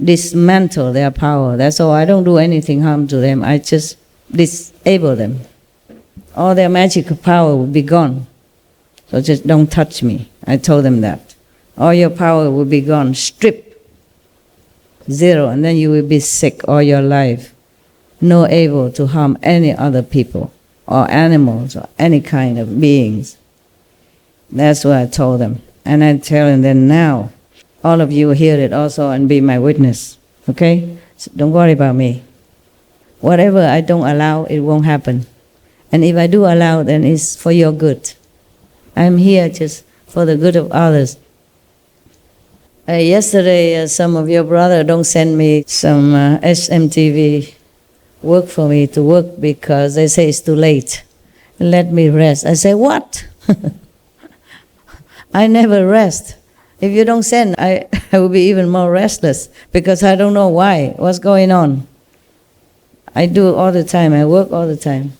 Speaker 1: dismantle their power. That's all. I don't do anything harm to them. I just disable them. All their magical power will be gone. So just don't touch me. I told them that. All your power will be gone. Strip. Zero. And then you will be sick all your life. No able to harm any other people or animals or any kind of beings. That's what I told them. And I'm telling them now, all of you hear it also and be my witness. Okay? So don't worry about me. Whatever I don't allow, it won't happen. And if I do allow, then it's for your good. I'm here just for the good of others. Yesterday, some of your brother don't send me some SMTV work for me to work because they say it's too late. Let me rest. I say, what? I never rest. If you don't send, I will be even more restless because I don't know why, what's going on. I do all the time, I work all the time.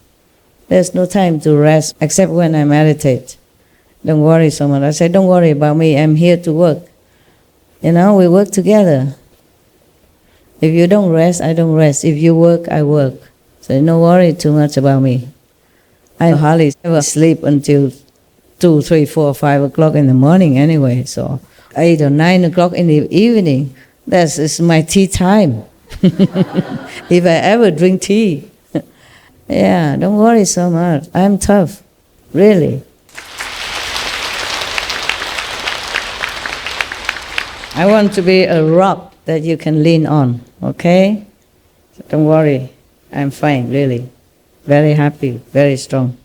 Speaker 1: There's no time to rest except when I meditate. Don't worry so much. I say, don't worry about me, I'm here to work. You know, we work together. If you don't rest, I don't rest. If you work, I work. So don't worry too much about me. I hardly ever sleep until 2, 3, 4, 5 o'clock in the morning anyway. So 8 or 9 o'clock in the evening, that's my tea time. If I ever drink tea. Yeah, don't worry so much. I'm tough, really. I want to be a rock that you can lean on, okay? So don't worry, I'm fine, really. Very happy, very strong.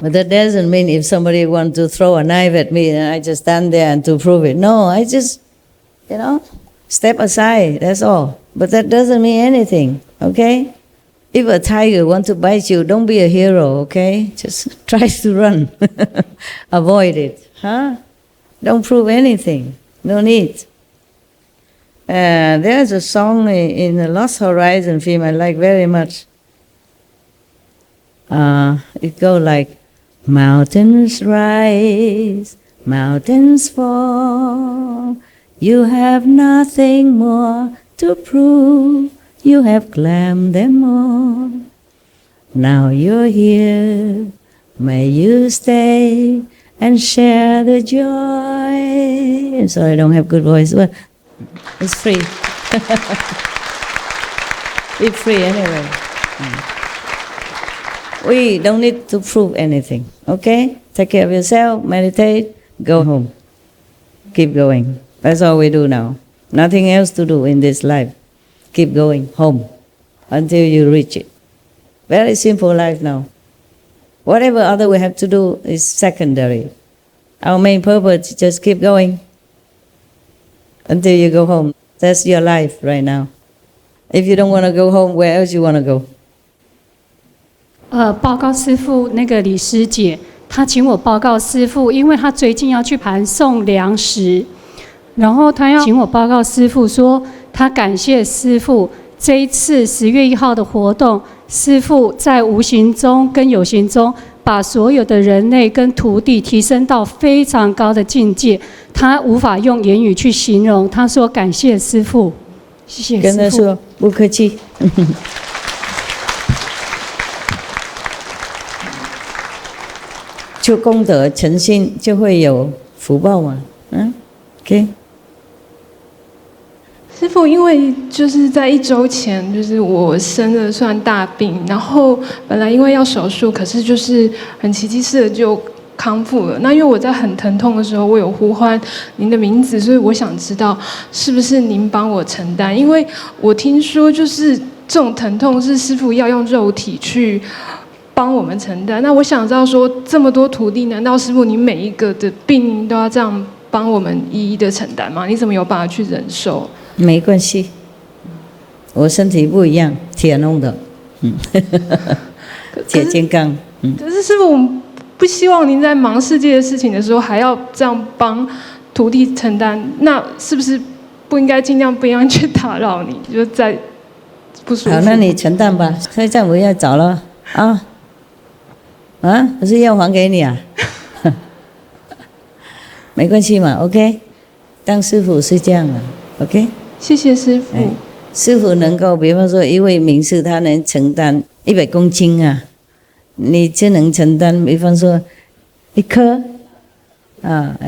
Speaker 1: But that doesn't mean if somebody wants to throw a knife at me, and I just stand there and to prove it. No, I just, step aside, that's all. But that doesn't mean anything, okay? If a tiger wants to bite you, don't be a hero, okay? Just try to run. Avoid it, huh? Don't prove anything. No need. There's a song in the Lost Horizon film I like very much. It goes like, mountains rise, mountains fall. You have nothing more to prove. You have climbed them all. Now you're here. May you stay and share the joy. I'm sorry, I don't have good voice, but it's free. It's free anyway. We don't need to prove anything, okay? Take care of yourself, meditate, go home. Keep going. That's all we do now. Nothing else to do in this life. Keep going home until you reach it. Very simple life now. Whatever other we have to do is secondary. Our main purpose is just keep going until you go home. That's your life right now. If you don't want to go home, where else you want to go?
Speaker 13: 报告师父，那个李师姐，她请我报告师父，因为她最近要去盘送粮食，然后她要请我报告师父说，她感谢师父这一次10月1号的活动，师父在无形中跟有形中把所有的人类跟徒弟提升到非常高的境界，她无法用言语去形容。她说感谢师父，谢谢师父。
Speaker 1: 跟她说不客气。就功德诚心，就会有福报嘛，OK。
Speaker 14: 师父，因为就是在1周前，就是我生了算大病，然后本来因为要手术，可是就是很奇迹似的就康复了。那因为我在很疼痛的时候，我有呼唤您的名字，所以我想知道是不是您帮我承担？因为我听说就是这种疼痛是师父要用肉体去帮我们承担。那我想知道说，这么多徒弟，难道师父您每一个的病都要这样帮我们一一的承担吗？你怎么有办法去忍受？
Speaker 1: 没关系，我身体不一样，铁弄的，铁金刚。
Speaker 14: 可是师父，我们不希望您在忙世界的事情的时候，还要这样帮徒弟承担，那是不是不应该尽量不要去打扰你？就在不舒服。
Speaker 1: 好，那你承担吧，所以再不要找了啊。不是要还给你啊？没关系嘛 ，OK。当师父是这样的 ，OK。
Speaker 14: 谢谢师父。
Speaker 1: 师父能够，比方说一位名士，他能承担100公斤啊，你就能承担，比方说1颗啊，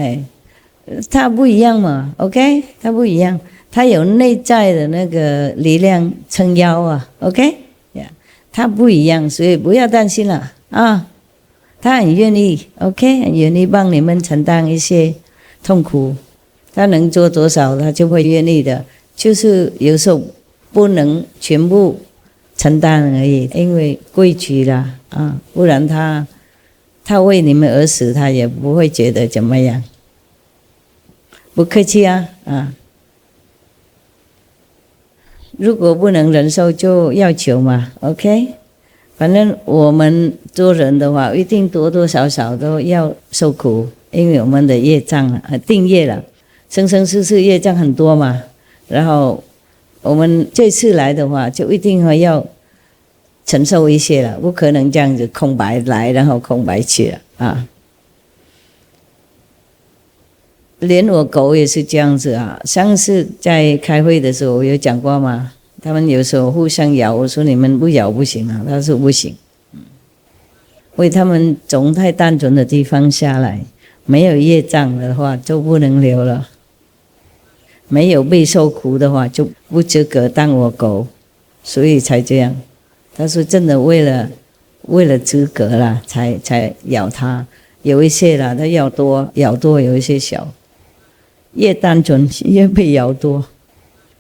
Speaker 1: 他不一样嘛 ，OK， 他不一样，他有内在的那个力量撑腰啊 ，OK， 他不一样，所以不要担心了啊，他很愿意 ，OK， 很愿意帮你们承担一些痛苦，他能做多少，他就会愿意的。就是有时候不能全部承担而已，因为规矩啦啊，不然他为你们而死，他也不会觉得怎么样。不客气啊。如果不能忍受就要求嘛 ，OK。反正我们做人的话，一定多多少少都要受苦，因为我们的业障定业了，生生世世业障很多嘛。然后我们这次来的话，就一定要承受一些了，不可能这样子空白来，然后空白去了啊。连我狗也是这样子啊。上次在开会的时候，我有讲过嘛，他们有时候互相咬，我说你们不咬不行啊，他说不行。为他们从太单纯的地方下来，没有业障的话就不能留了。没有被受苦的话，就不资格当我狗，所以才这样。他说真的，为了资格啦，才咬他。有一些啦，他咬多，有一些小，越单纯越被咬多，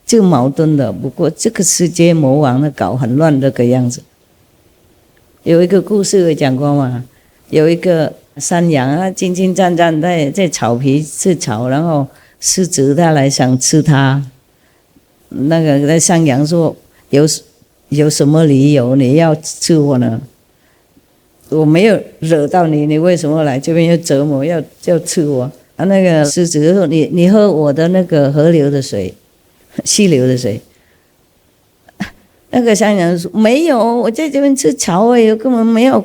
Speaker 1: 就矛盾的。不过这个世界魔王的搞很乱这个样子。有一个故事我讲过嘛，有一个山羊啊，兢兢战战在草皮吃草，然后狮子他来想吃它，那个山羊说有什么理由你要吃我呢？我没有惹到你，你为什么来这边要折磨要吃我？那个狮子说你喝我的那个河流的水，溪流的水。那个山羊说没有，我在这边吃草而已，根本没有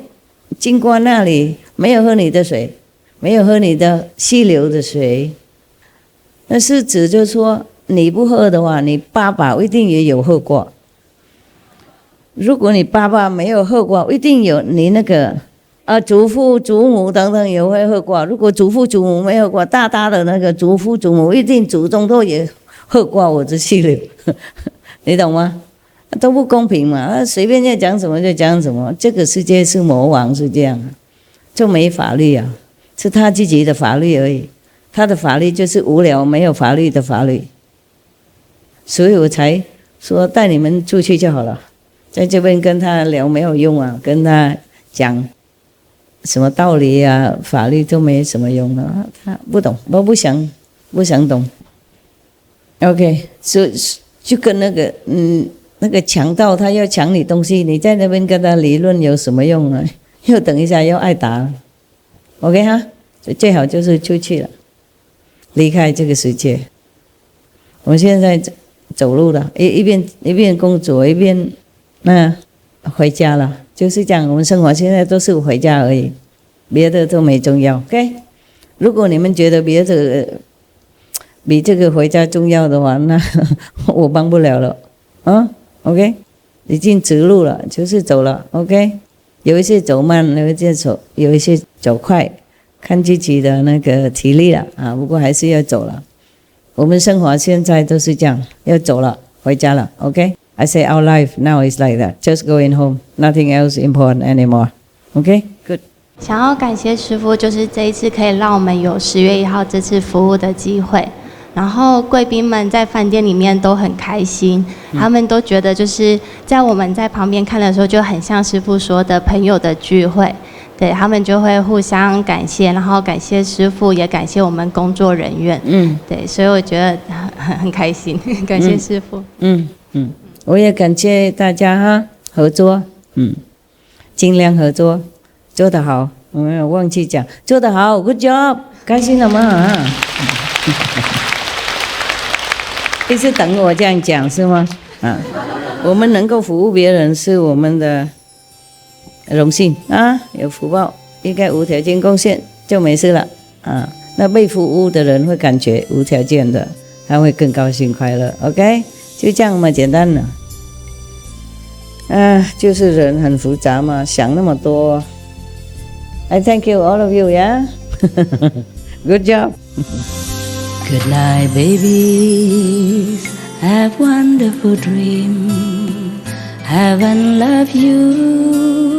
Speaker 1: 经过那里，没有喝你的水，没有喝你的溪流的水。那狮子就说你不喝的话，你爸爸一定也有喝过。如果你爸爸没有喝过，一定有你那个祖父祖母等等也会喝过。如果祖父祖母没喝过，大的那个祖父祖母一定祖宗都也喝过我的溪流，你懂吗？都不公平嘛，随便要讲什么就讲什么。这个世界是魔王是这样，就没法律啊，是他自己的法律而已。他的法律就是无聊没有法律的法律，所以我才说带你们出去就好了。在这边跟他聊没有用啊，跟他讲什么道理啊，法律都没什么用了，他不懂，我不想懂。OK， 就跟那个强盗他要抢你东西，你在那边跟他理论有什么用呢？又等一下又挨打了。OK 哈，所以最好就是出去了。离开这个世界，我现在走路了，一边工作一边回家了，就是这样。我们生活现在都是回家而已，别的都没重要。OK， 如果你们觉得别的比这个回家重要的话，那我帮不了了啊。OK， 已经直路了，就是走了。OK， 有一些走慢，有一些走快。看自己的那个体力了啊，不过还是要走了。我们生活现在都是这样，要走了，回家了 OK I say our life now is like that, just going home, nothing else important anymore. OK, good.
Speaker 3: 想要感谢师父，就是这一次可以让我们有10月1号这次服务的机会。然后贵宾们在饭店里面都很开心，他们都觉得就是在我们在旁边看的时候，就很像师父说的朋友的聚会。对，他们就会互相感谢，然后感谢师父，也感谢我们工作人员。对，所以我觉得很开心，感谢师父。
Speaker 1: 我也感谢大家哈，合作，尽量合作，做得好。我没有忘记讲，做得好 ，Good job， 开心了吗？一直等我这样讲是吗？我们能够服务别人是我们的荣幸啊，有福报，应该无条件贡献就没事了啊。那被服务的人会感觉无条件的，他会更高兴快乐。OK， 就这样嘛，简单了。就是人很复杂嘛，想那么多。I thank you all of you, yeah. Good job. Good night, babies. Have wonderful dreams. Heaven love you.